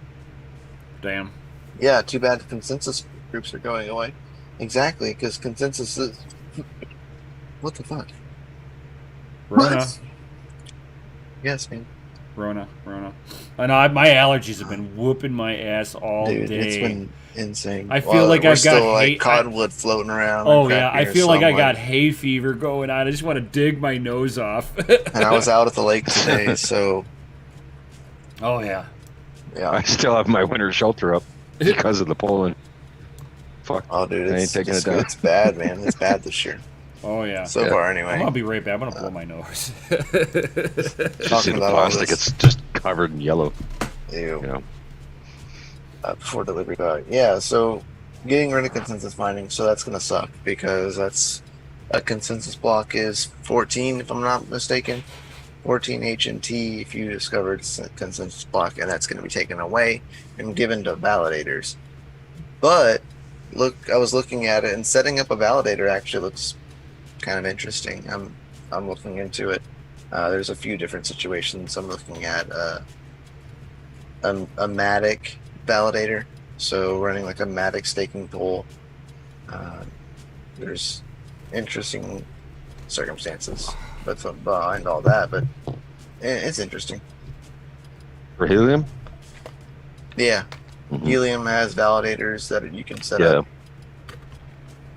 Damn. Yeah, too bad the consensus groups are going away. Exactly, because consensus is... What the fuck? Rona. What? Yes, man. Rona. I know my allergies have been whooping my ass all Dude, day. it's been insane. I feel like I've got like cottonwood floating around. Oh yeah, I feel like I got hay fever going on. I just want to dig my nose off. And I was out at the lake today, so oh yeah. I still have my winter shelter up because of the pollen. Fuck. Oh dude, I ain't taking it down. It's bad, man. It's bad this year. Oh yeah. So far, anyway. I'm gonna be right back. I'm gonna blow my nose. Just see the plastic; it's just covered in yellow. Ew. You know. Before delivery dog. Yeah, so getting rid of consensus mining, so that's gonna suck because that's a consensus block is 14, if I'm not mistaken. 14 HNT if you discovered a consensus block, and that's gonna be taken away and given to validators. But look, I was looking at it, and setting up a validator actually looks kind of interesting. I'm looking into it. There's a few different situations. I'm looking at a Matic validator, so running like a Matic staking pool. There's interesting circumstances behind all that, but it's interesting. For Helium? Yeah. Mm-hmm. Helium has validators that you can set up.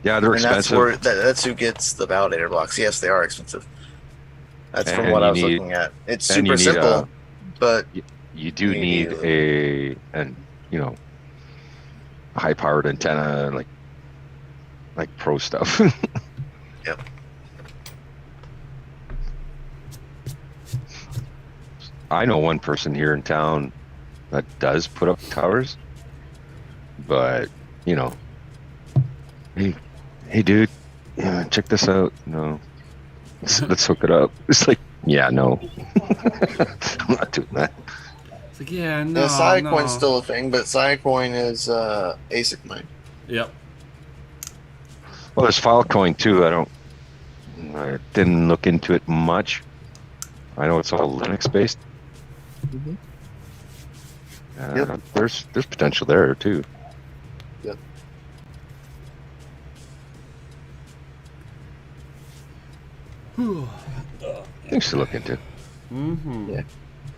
Yeah, they're And that's expensive. that's who gets the validator blocks. Yes, they are expensive. That's from And what I you was need, looking at. It's and super simple, but you do you need need a little. a high powered antenna, like pro stuff. Yep. I know one person here in town that does put up towers, but hey, hey, dude, yeah, check this out. Let's hook it up. It's like, yeah, no, I'm not doing that. It's like, yeah, Yeah, no, Sidecoin's no. still a thing, but Sidecoin is ASIC mine. Yep. Well, there's Filecoin too. I didn't look into it much. I know it's all Linux based. Mm-hmm. Yep. There's potential there too. Yep. Things to look into. Mm-hmm. Yeah.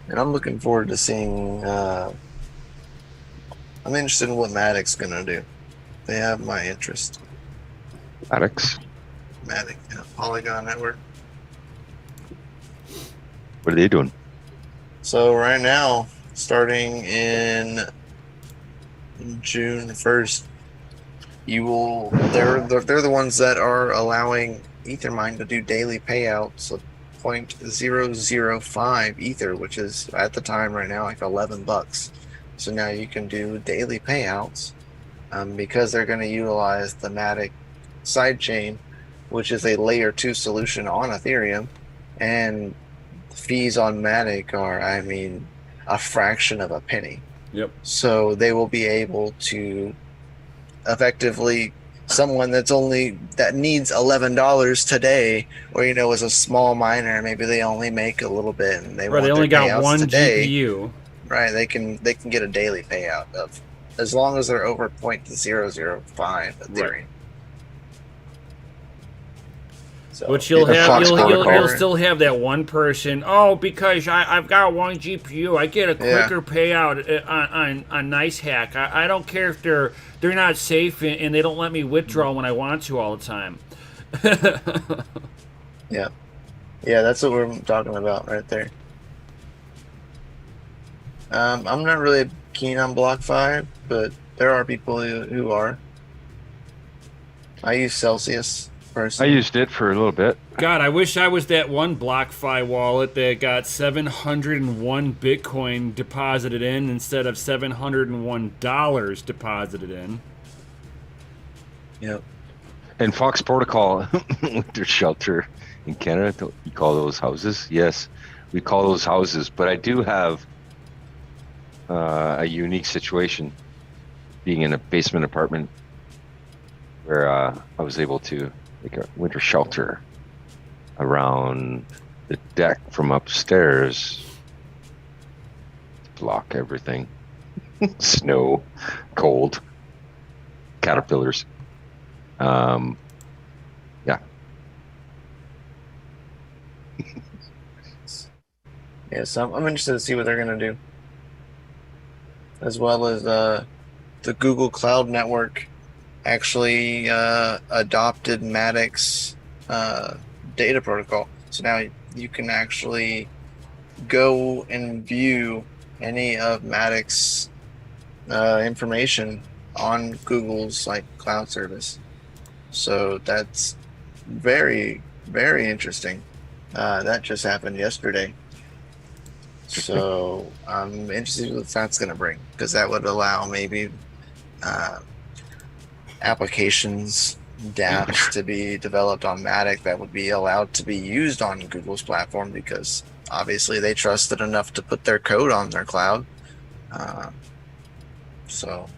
And I'm looking forward to seeing. I'm interested in what Matic's gonna do. They have my interest. Addicts. Matic, Polygon Network. What are they doing? So right now, starting in June 1st, they're the ones that are allowing Ethermine to do daily payouts of 0.005 Ether, which is at the time right now like $11. So now you can do daily payouts because they're going to utilize the Matic sidechain, which is a layer 2 solution on Ethereum, and fees on Matic are, a fraction of a penny. Yep. So they will be able to effectively, someone that needs $11 today, or is a small miner, maybe they only make a little bit and they only got payouts one today, GPU. right? They can get a daily payout of, as long as they're over 0.005 Ethereum. Right. So, Which you'll Protocol. still have that one person. Oh, because I've got one GPU, I get a quicker payout on Nice Hack. I don't care if they're not safe and they don't let me withdraw when I want to all the time. Yeah, that's what we're talking about right there. I'm not really keen on BlockFi, but there are people who are. I use Celsius personally. I used it for a little bit. God, I wish I was that one BlockFi wallet that got 701 Bitcoin deposited in instead of $701 deposited in. Yep. And Fox Protocol, with their shelter in Canada, you call those houses? Yes, we call those houses. But I do have a unique situation, being in a basement apartment where I was able to make a winter shelter around the deck from upstairs to block everything. Snow, cold, caterpillars. Yeah. Yeah, so I'm interested to see what they're going to do. As well as the Google Cloud Network actually adopted Matic's data protocol. So now you can actually go and view any of Matic's information on Google's cloud service. So that's very, very interesting. That just happened yesterday. So I'm interested in what that's going to bring, because that would allow maybe applications, dApps to be developed on Matic that would be allowed to be used on Google's platform, because obviously they trust it enough to put their code on their cloud. So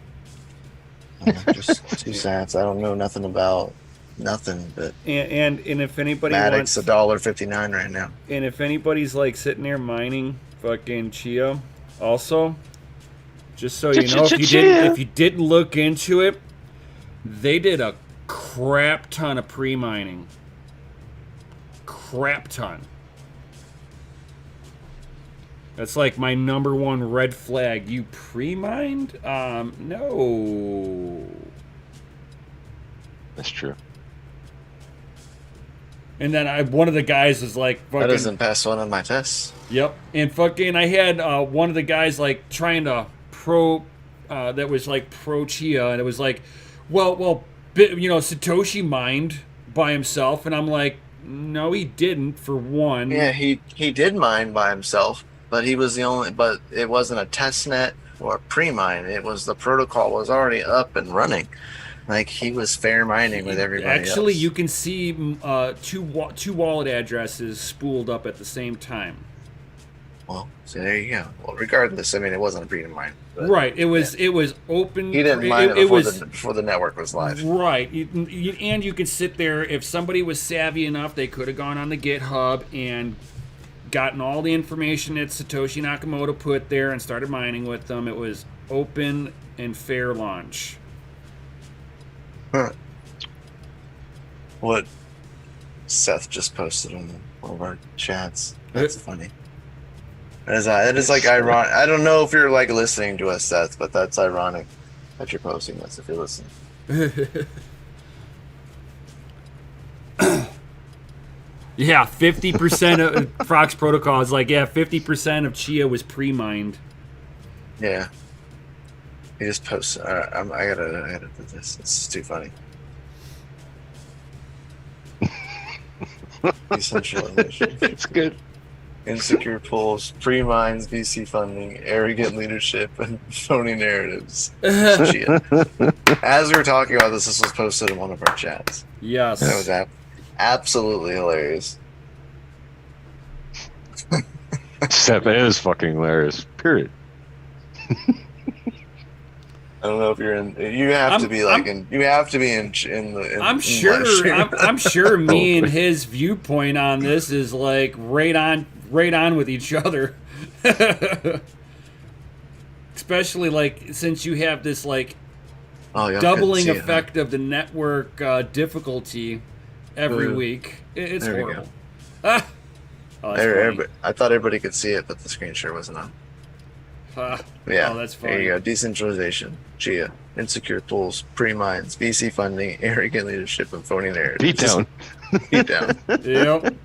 just 2 cents. I don't know nothing about nothing, but and if anybody Matic's $1.59 right now. And if anybody's sitting there mining fucking Chia, also, just so you know, if you didn't look into it, they did a crap ton of pre-mining. Crap ton. That's my number one red flag. You pre-mined? No. That's true. And then one of the guys was like, That fucking, doesn't pass one on my tests. yep. And fucking, I had one of the guys like trying to that was like pro Chia, and it was like, Satoshi mined by himself, and I'm like, no, he didn't. For one, Yeah, he did mine by himself, but he was the only. But it wasn't a test net or a pre-mine. It was the protocol was already up and running. Like he was fair mining with everybody actually, else. you can see two wallet addresses spooled up at the same time. Well, so there you go. Well, regardless, I mean, it wasn't a pre-mine. But, Right. It was open. He didn't mine it before the network was live. Right. And you could sit there, if somebody was savvy enough, they could have gone on the GitHub and gotten all the information that Satoshi Nakamoto put there and started mining with them. It was open and fair launch. Huh. What Seth just posted on one of our chats. That's funny. It is like ironic. I don't know if you're like listening to us, Seth, but that's ironic that you're posting this if you're listening. Yeah, 50% of Frox Protocol is like, 50% of Chia was pre-mined. Yeah. He just posted. I gotta edit this. It's too funny. Decentralization. It's good. Insecure polls, pre-mines, VC funding, arrogant leadership, and phony narratives. Shit. As we were talking about this was posted in one of our chats. Yes. That was absolutely hilarious. Steph, it is fucking hilarious. Period. I don't know if you're in. You have to be in the. I'm sure me and his viewpoint on this is like right on with each other. Especially like since you have this like doubling effect of the network difficulty every week. It's there horrible. I thought everybody could see it, but the screen share wasn't on. Yeah, that's funny. There you go. Decentralization, Chia, insecure pools, pre-mines, VC funding, arrogant leadership, and phony narratives. Beat down. Beat down. Yep.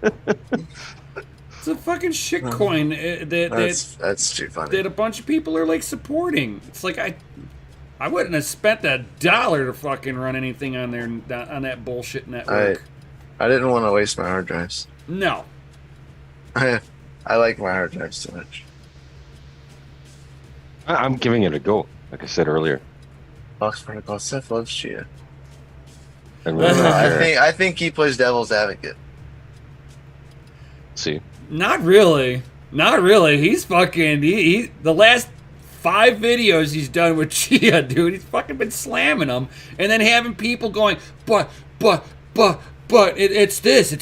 It's a fucking shit coin that's too funny. That a bunch of people are like supporting. It's like I wouldn't have spent $1 to fucking run anything on there on that bullshit network. I didn't want to waste my hard drives. No. I like my hard drives too much. I'm giving it a go, like I said earlier. Fox Protocol, Seth loves Chia. And really I think he plays devil's advocate. See, not really. He's fucking he the last 5 videos he's done with Chia, dude. He's fucking been slamming them, and then having people going, but it's this,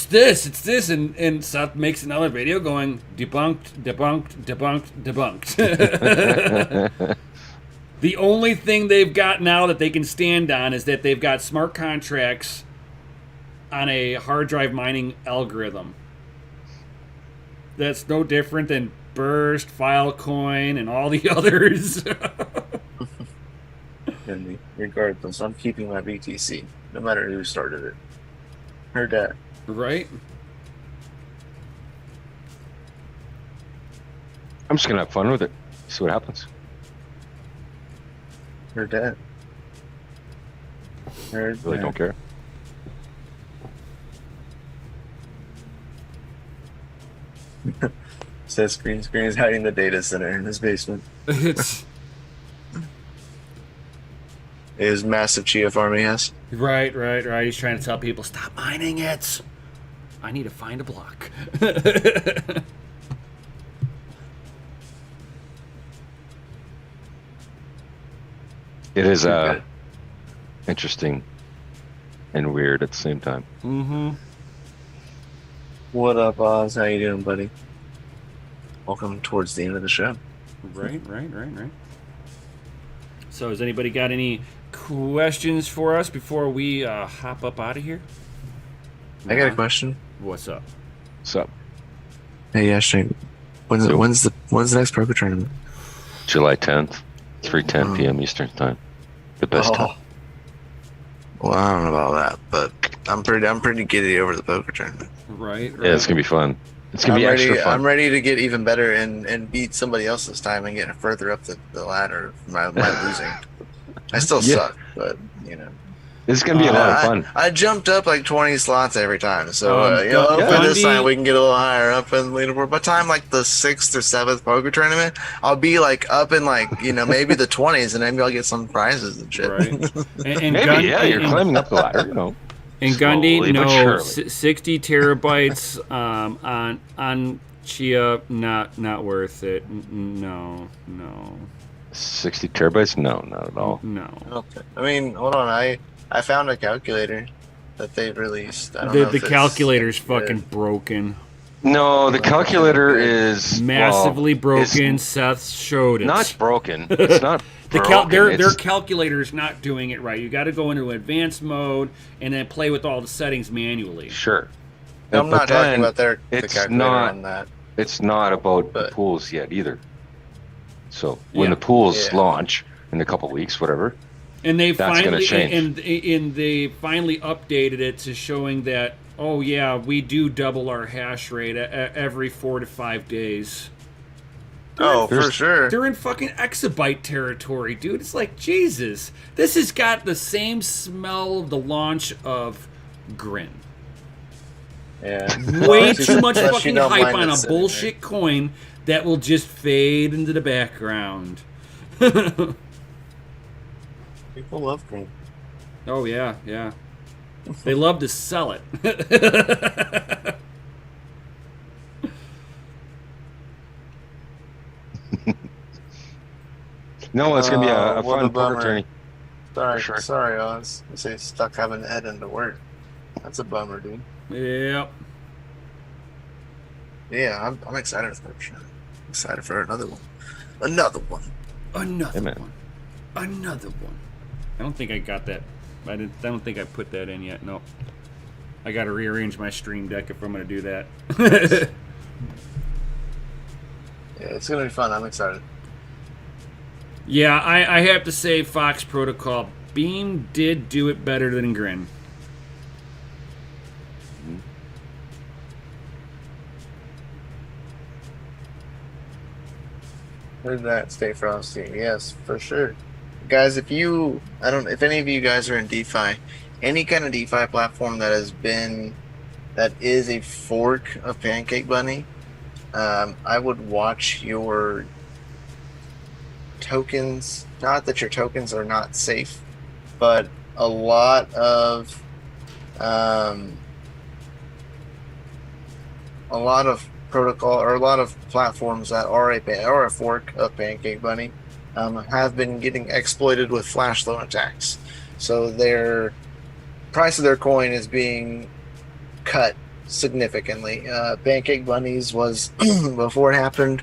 and Seth makes another video going debunked. The only thing they've got now that they can stand on is that they've got smart contracts on a hard drive mining algorithm. That's no different than Burst, Filecoin, and all the others. And regardless, I'm keeping my BTC, no matter who started it. Heard that. Right? I'm just gonna have fun with it. See what happens. Heard that. Heard Really that. don't care. Says Green Screen is hiding the data center in his basement. It's His massive Chia farm he has. right. He's trying to tell people, stop mining it. I need to find a block. It is Okay. interesting and weird at the same time. Mm-hmm. What up, Oz? How you doing, buddy? Welcome towards the end of the show. Right. So has anybody got any questions for us before we hop up out of here? I got a question. What's up? So, Hey, Ashley, when's the next poker tournament? July 10th, 3:10 p.m. Eastern time. The best time. Well, I don't know about that, but I'm pretty giddy over the poker tournament. Right. Yeah, it's gonna be fun. It's gonna be extra fun. I'm ready to get even better and beat somebody else this time and get further up the ladder. My losing. I still suck, but you know. This is gonna be a lot of fun. I jumped up like 20 slots every time, so Gundy, this time we can get a little higher up in the leaderboard. By the time like the 6th or 7th poker tournament, I'll be like up in like maybe the 20s, and maybe I'll get some prizes and shit. Right. And Maybe, you're climbing up the ladder, you know. And Gundy, Slowly but no, surely. 60 terabytes on Chia, not worth it. No. 60 terabytes? No, not at all. No. Okay. I mean, hold on. I found a calculator that they released. I don't know The if it's calculator's good. fucking broken. No, the calculator is Massively broken. It's Seth showed it. not broken. It's not their broken. calculator's not doing it right. You got to go into advanced mode and then play with all the settings manually. Sure. I'm But not talking then about the it's calculator not- on that. It's not about the But- pools yet either. So when Yeah. the pools Yeah. launch in a couple weeks, whatever, And they That's gonna finally change. and they finally updated it to showing that we do double our hash rate every 4 to 5 days. Oh, for There's- sure. They're in fucking exabyte territory, dude. It's like Jesus. This has got the same smell of the launch of Grin. Yeah. Way too much Unless you fucking don't hype mind on it a sitting there. bullshit coin that will just fade into the background. People love green. Oh yeah. They love to sell it. no, it's gonna be a What fun a poker bummer. tourney. Sorry, For sure. sorry, Oz. You say stuck having to head into work. That's a bummer, dude. Yep. Yeah, I'm excited for it. I'm excited for another one. Another one. Another man. one. Another one. I don't think I got that. I don't think I put that in yet. No. I got to rearrange my stream deck if I'm going to do that. Yeah, it's gonna be fun. I'm excited. Yeah, I have to say Fox Protocol Beam did do it better than Grin. Heard that, Stay Frosty. Yes, for sure. Guys, if any of you guys are in DeFi, any kind of DeFi platform that is a fork of Pancake Bunny, I would watch your tokens. Not that your tokens are not safe, but a lot of protocol or a lot of platforms that are a fork of Pancake Bunny have been getting exploited with flash loan attacks. So their price of their coin is being cut significantly. Pancake Bunnies was before it happened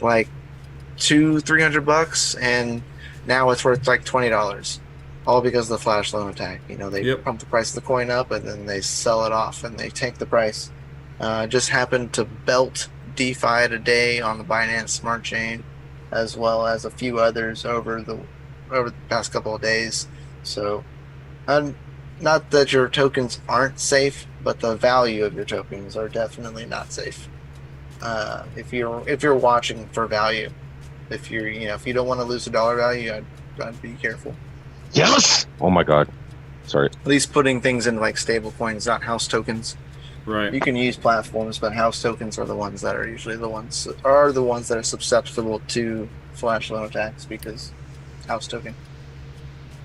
like $200-300, and now it's worth like $20. All because of the flash loan attack. They pump the price of the coin up and then they sell it off and they tank the price. Just happened to belt DeFi today on the Binance Smart Chain, as well as a few others over the past couple of days. So, not that your tokens aren't safe, but the value of your tokens are definitely not safe. If you're watching for value, if you don't want to lose the dollar value, I'd be careful. Yes. Oh my God. Sorry. At least putting things in like stable coins, not house tokens. Right. You can use platforms, but house tokens are the ones that are usually the ones that are susceptible to flash loan attacks because house token.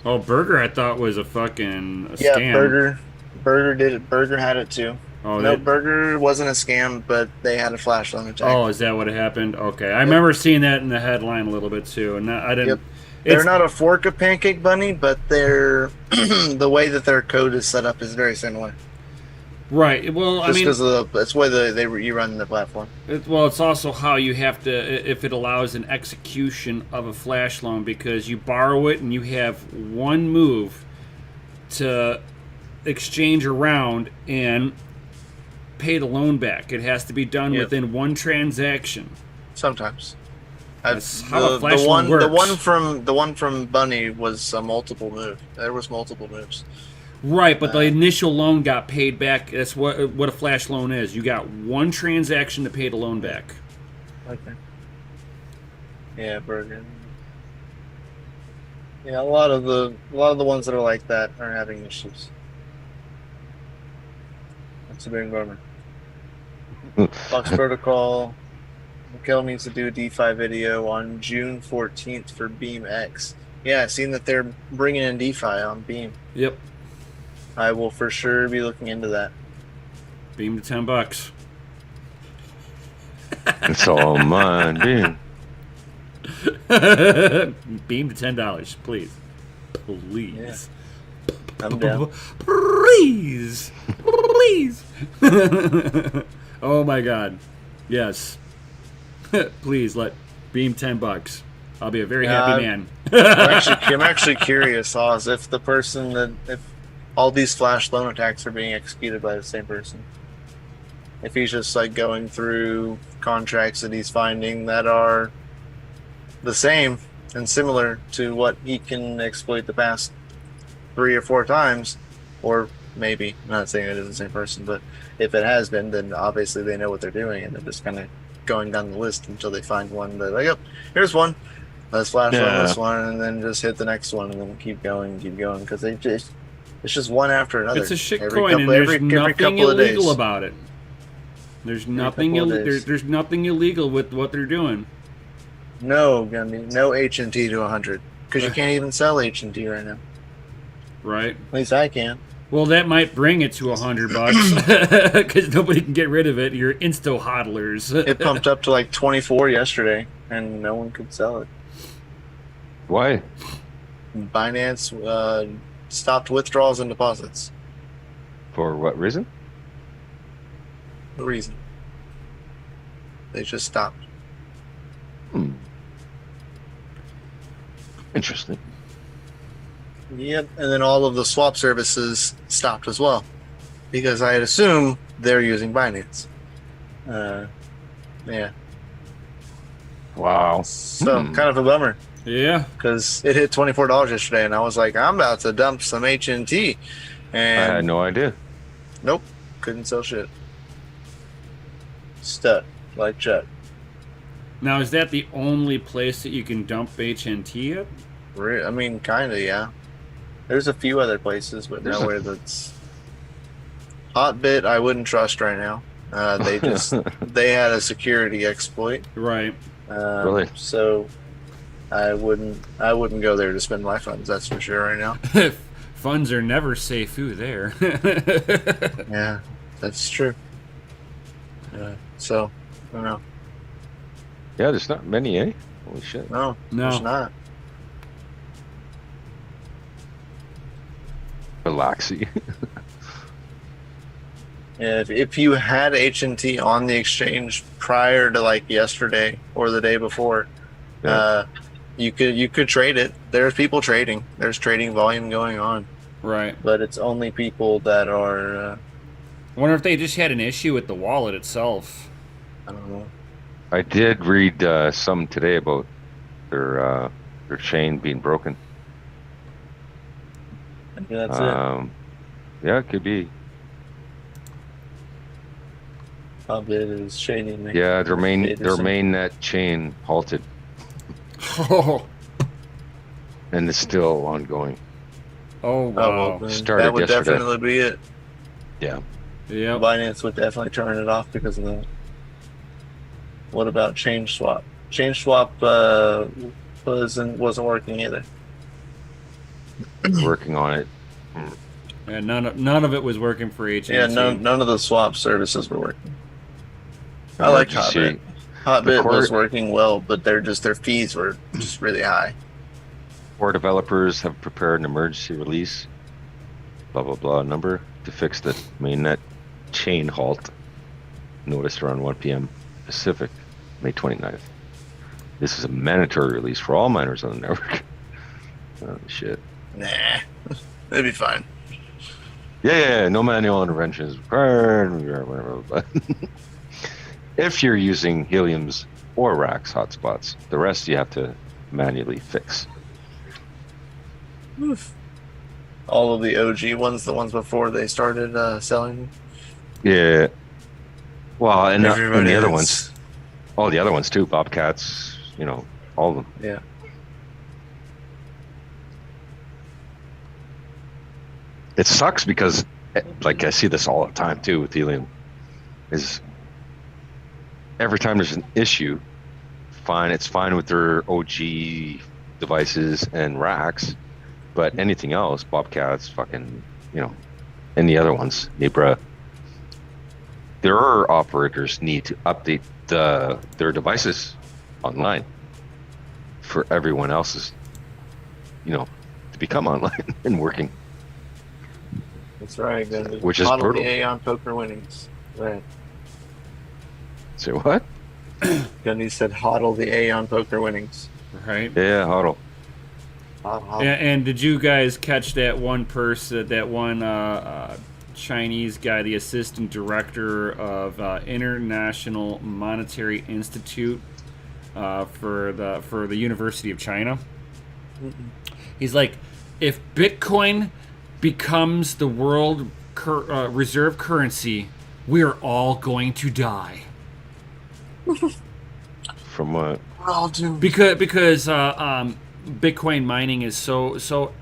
Oh, Burger I thought was a fucking Yeah, scam. Burger did it. Burger had it too. Oh, No, they- Burger wasn't a scam, but they had a flash loan attack. Oh, is that what happened? Okay, I remember seeing that in the headline a little bit too, and I didn't. Yep. It's, They're not a fork of Pancake Bunny, but they're the way that their code is set up is very similar. right. Well, I Just mean, because that's the way you run the platform. it's also how you have to if it allows an execution of a flash loan because you borrow it and you have one move to exchange around and pay the loan back. It has to be done Yep. within one transaction. Sometimes. That's how a flash the loan one works. the one from Bunny was a multiple move. There was multiple moves. Right, but the initial loan got paid back. That's what a flash loan is. You got one transaction to pay the loan back. Okay. Yeah, Bergen. Yeah, a lot of the ones that are like that are having issues. That's a big bummer. Fox Protocol. Mikkel needs to do a DeFi video on June 14th for Beam X. Yeah, I've seen that they're bringing in DeFi on Beam. Yep. I will for sure be looking into that. Beam to $10. It's all mine, Beam. Beam to $10, please. Please. Yeah. I'm down. Please. Please. Oh my God. Yes. Please let Beam $10. I'll be a very happy man. I'm actually curious, Oz, if all these flash loan attacks are being executed by the same person. If he's just like going through contracts that he's finding that are the same and similar to what he can exploit the past 3 or 4 times, or maybe, I'm not saying it is the same person, but if it has been, then obviously they know what they're doing and they're just kind of going down the list until they find one. They're like, oh, here's one. Let's flash on this one and then just hit the next one and then keep going, because it's just one after another. It's a shitcoin, and there's nothing illegal about it. There's nothing there's nothing illegal with what they're doing. No, no HNT to 100 because you can't even sell HNT right now. Right. At least I can. Well, that might bring it to $100 because nobody can get rid of it. You're insto hodlers. It pumped up to like 24 yesterday, and no one could sell it. Why? Binance stopped withdrawals and deposits. For what reason? No reason. They just stopped. Interesting. Yep, and then all of the swap services stopped as well, because I had assumed they're using Binance. Yeah. Wow. So kind of a bummer. Yeah. Because it hit $24 yesterday, and I was like, I'm about to dump some HNT, and I had no idea. Nope, couldn't sell shit. Stuck like Chuck. Now, is that the only place that you can dump HNT at? I mean, kind of, yeah. There's a few other places, but nowhere that's... Hotbit, I wouldn't trust right now. They had a security exploit. Right. Really? So I wouldn't go there to spend my funds, that's for sure right now. Funds are never safe there. Yeah, that's true. So, I don't know. Yeah, there's not many, eh? Holy shit. No, there's not. Relaxy. Yeah, if you had HNT on the exchange prior to like yesterday or the day before, you could trade it. There's people trading. There's trading volume going on. Right. But it's only people that are... I wonder if they just had an issue with the wallet itself. I don't know. I did read some today about their chain being broken. Maybe that's it. Yeah, it could be. How big is shading me? Yeah, their mainnet chain halted. Oh. And it's still ongoing. Oh, wow. Well, Started that would yesterday. definitely be it. Yeah. Yeah. Binance would definitely turn it off because of that. What about Change Swap? Change Swap wasn't working either. Working on it. Yeah, none of it was working for HNT. Yeah, none of the swap services were working. I like Hotbit. Hotbit was working well, but their fees were just really high. Core developers have prepared an emergency release, blah blah blah number to fix the mainnet chain halt. Noticed around 1 p.m. Pacific, May 29th. This is a mandatory release for all miners on the network. Oh shit. Nah, it'd be fine. Yeah, no manual intervention is required, whatever. But if you're using Helium's or Rax hotspots, the rest you have to manually fix. Oof. All of the OG ones, the ones before they started selling. Yeah. Well, and Everybody the other that's- ones, all the other ones too, Bobcats, all of them. Yeah. It sucks because, like, I see this all the time too with helium. Is every time there's an issue, it's fine with their OG devices and racks, but anything else, Bobcats, fucking, and the other ones, Libra, their operators need to update their devices online for everyone else's, to become online and working. That's right. Which is Model brutal. the Aeon poker winnings. Right. Say what? Gunny said hodl the Aeon poker winnings. Right. Yeah, huddle. And did you guys catch that one person, that one Chinese guy, the assistant director of International Monetary Institute for the University of China? He's like, if Bitcoin becomes the world reserve currency, we are all going to die. From what? We're all doomed. Because Bitcoin mining is so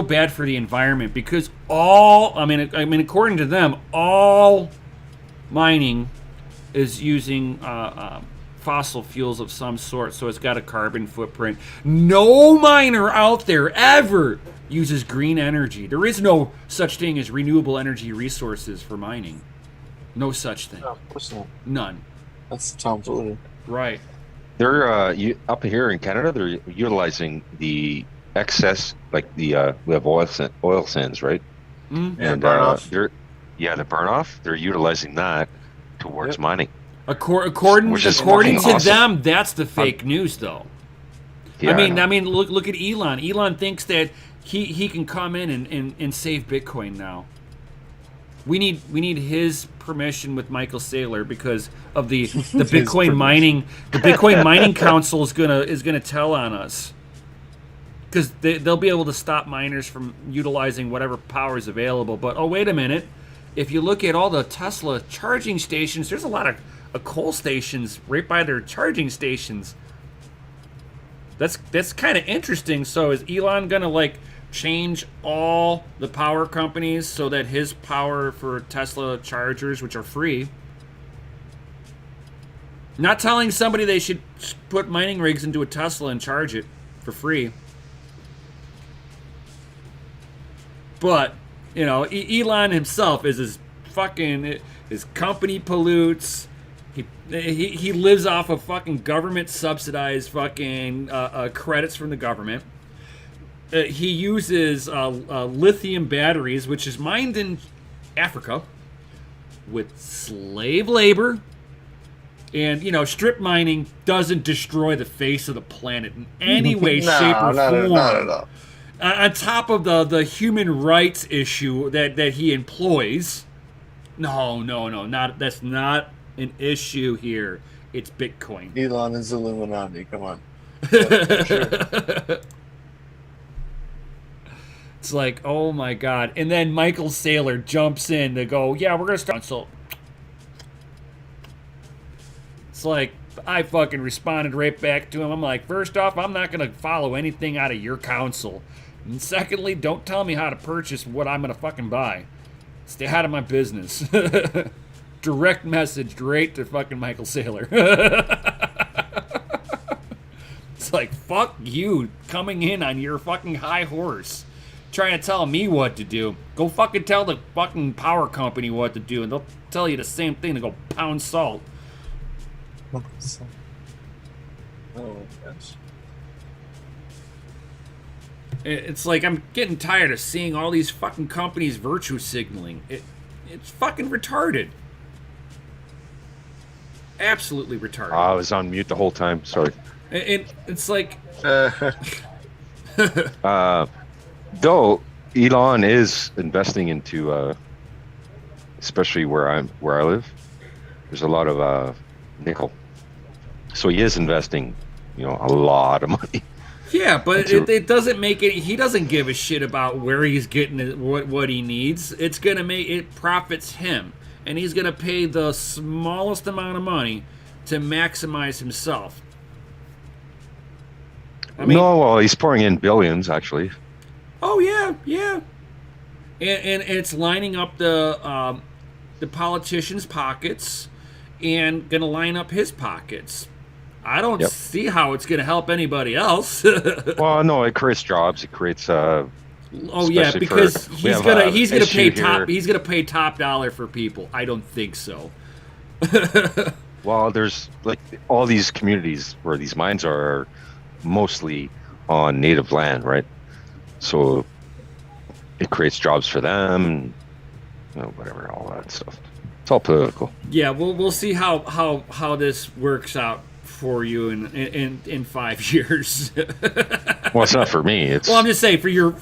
bad for the environment, because according to them, all mining is using fossil fuels of some sort, so it's got a carbon footprint. No miner out there ever uses green energy. There is no such thing as renewable energy resources for mining. No such thing. No, of course not. None. That's tomfoolery. Right. They're up here in Canada. They're utilizing the excess, like we have oil sands, right? Mm-hmm. Yeah, And burn off. the burn off. They're utilizing that towards Yep. mining. According Which is to fucking awesome. them, that's the fake news, though. Yeah, I mean, look at Elon. Elon thinks that he can come in and save Bitcoin now. We need his permission with Michael Saylor because of the Bitcoin mining. The Bitcoin Mining Council is gonna tell on us, because they'll be able to stop miners from utilizing whatever power is available. But oh, wait a minute, if you look at all the Tesla charging stations, there's a lot of coal stations right by their charging stations. That's kind of interesting. So is Elon gonna change all the power companies so that his power for Tesla chargers, which are free? Not telling somebody they should put mining rigs into a Tesla and charge it for free. But, Elon himself is his company pollutes. He lives off of fucking government subsidized fucking credits from the government. He uses lithium batteries, which is mined in Africa with slave labor. And, strip mining doesn't destroy the face of the planet in any way, shape, or form. Not at all. On top of the human rights issue that he employs. No, that's not an issue here. It's Bitcoin. Elon is Illuminati. Come on. Yeah, sure. It's like, oh my god. And then Michael Saylor jumps in to go, yeah, we're going to start. So it's like, I fucking responded right back to him. I'm like, first off, I'm not going to follow anything out of your council. And secondly, don't tell me how to purchase what I'm going to fucking buy. Stay out of my business. Direct message right to fucking Michael Saylor. It's like, fuck you coming in on your fucking high horse, trying to tell me what to do. Go fucking tell the fucking power company what to do, and they'll tell you the same thing to go pound salt. Oh my gosh. It's like, I'm getting tired of seeing all these fucking companies virtue signaling. It's fucking retarded. Absolutely retarded. I was on mute the whole time. Sorry. It's like, Though Elon is investing into, especially where I live, there's a lot of nickel. So he is investing, a lot of money Yeah, but it doesn't make it. He doesn't give a shit about where he's getting it, what he needs. It's gonna make it profits him, and he's gonna pay the smallest amount of money to maximize himself. I mean, no, well, he's pouring in billions actually. oh yeah, and it's lining up the politicians' pockets, and gonna line up his pockets. I don't see how it's going to help anybody else. Well, no, it creates jobs. It creates. Oh yeah, because he's gonna pay top dollar for people. I don't think so. Well, there's like all these communities where these mines are mostly on native land, right? So it creates jobs for them, and whatever, all that stuff. It's all political. Yeah, we'll see how this works out for you in 5 years. Well, it's not for me. It's I'm just saying for your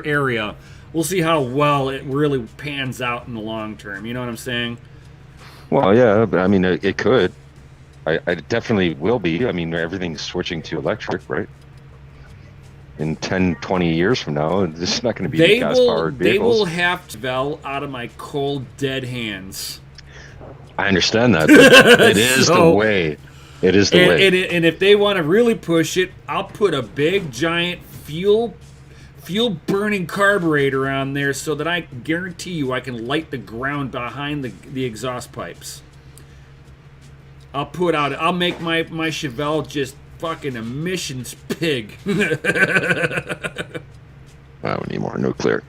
area. We'll see how well it really pans out in the long term. You know what I'm saying? Well, yeah, but I mean, it could. I definitely will be. I mean, everything's switching to electric, right? In 10, 20 years from now, this is not going to be gas-powered vehicles. They will have to fell out of my cold, dead hands. I understand that. But it is the way. It is the way. And if they want to really push it, I'll put a big, giant fuel-burning carburetor on there so that I guarantee you I can light the ground behind the exhaust pipes. I'll make my Chevelle just fucking emissions pig. Wow, we need more nuclear.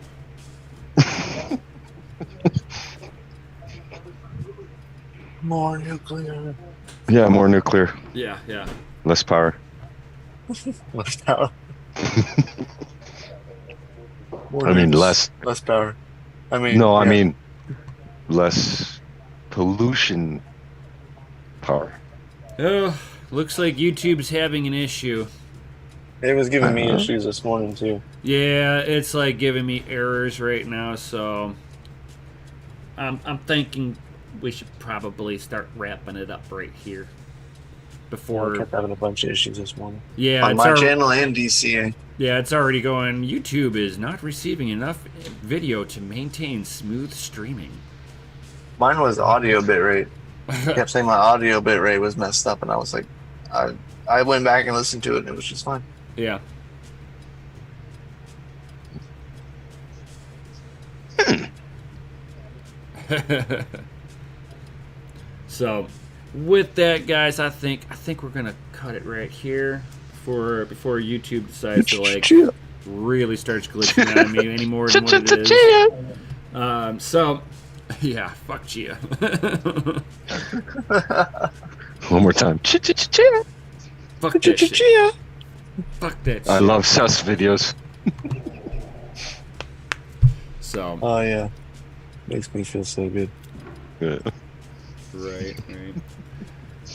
More nuclear. Yeah, more nuclear. Yeah. Less power. Less power. I mean, less power. I mean, less pollution power. Oh, looks like YouTube's having an issue. It was giving me issues this morning too. Yeah, it's like giving me errors right now, so I'm thinking we should probably start wrapping it up right here. Before I kept having a bunch of issues this morning. Yeah, on my channel and DCA. Yeah, it's already going. YouTube is not receiving enough video to maintain smooth streaming. Mine was audio bitrate. I kept saying my audio bitrate was messed up, and I was like, I went back and listened to it, and it was just fine. Yeah. So, with that, guys, I think we're gonna cut it right here before YouTube decides to like really starts glitching on me any more than what it is. So, yeah, fuck Chia. One more time. Fuck that shit. Fuck that shit. I love sus videos. So. Oh yeah, makes me feel so good. Good. Right.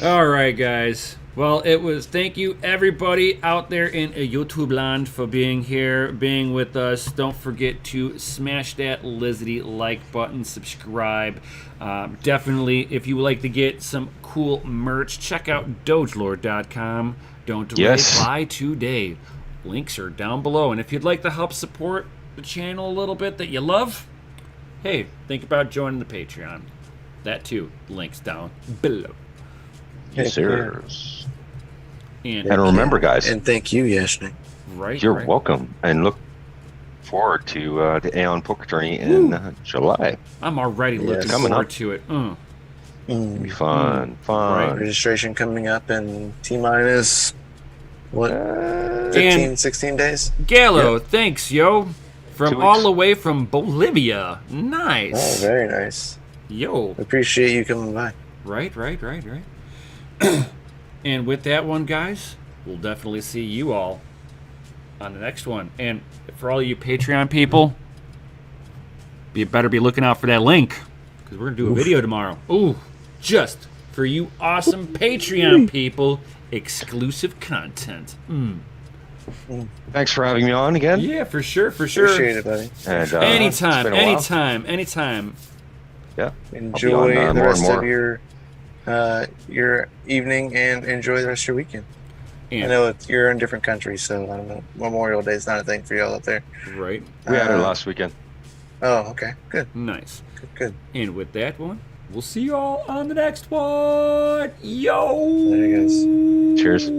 All right, guys. Well, thank you everybody out there in YouTube land for being here, being with us. Don't forget to smash that Lizzie like button, subscribe. Definitely, if you would like to get some cool merch, check out dogelord.com. Don't delay, buy today. Links are down below. And if you'd like to help support the channel a little bit that you love, hey, think about joining the Patreon. That too, links down below. Yes, sir. And remember, guys. And thank you, Yashnik. Right. You're welcome. And look forward to the Aeon Poker Tourney in July. I'm already looking forward to it. It'll be fun. Right. Registration coming up in T-minus, 15, 16 days? Gallo, thanks, yo. From all the way from Bolivia. Nice. Oh, very nice. Yo. Appreciate you coming by. Right. And with that one, guys, we'll definitely see you all on the next one. And for all you Patreon people, you better be looking out for that link, because we're going to do a video tomorrow. Ooh, just for you awesome Patreon people, exclusive content. Thanks for having me on again. Yeah, for sure. Appreciate it, buddy. And, anytime. Yeah. Enjoy the rest of your evening, and enjoy the rest of your weekend. And, know you're in different countries, so I don't know. Memorial Day is not a thing for y'all up there. right? We had it last weekend. Oh, okay. Good. Nice. Good. And with that one, we'll see y'all on the next one. Yo! There you guys. Cheers.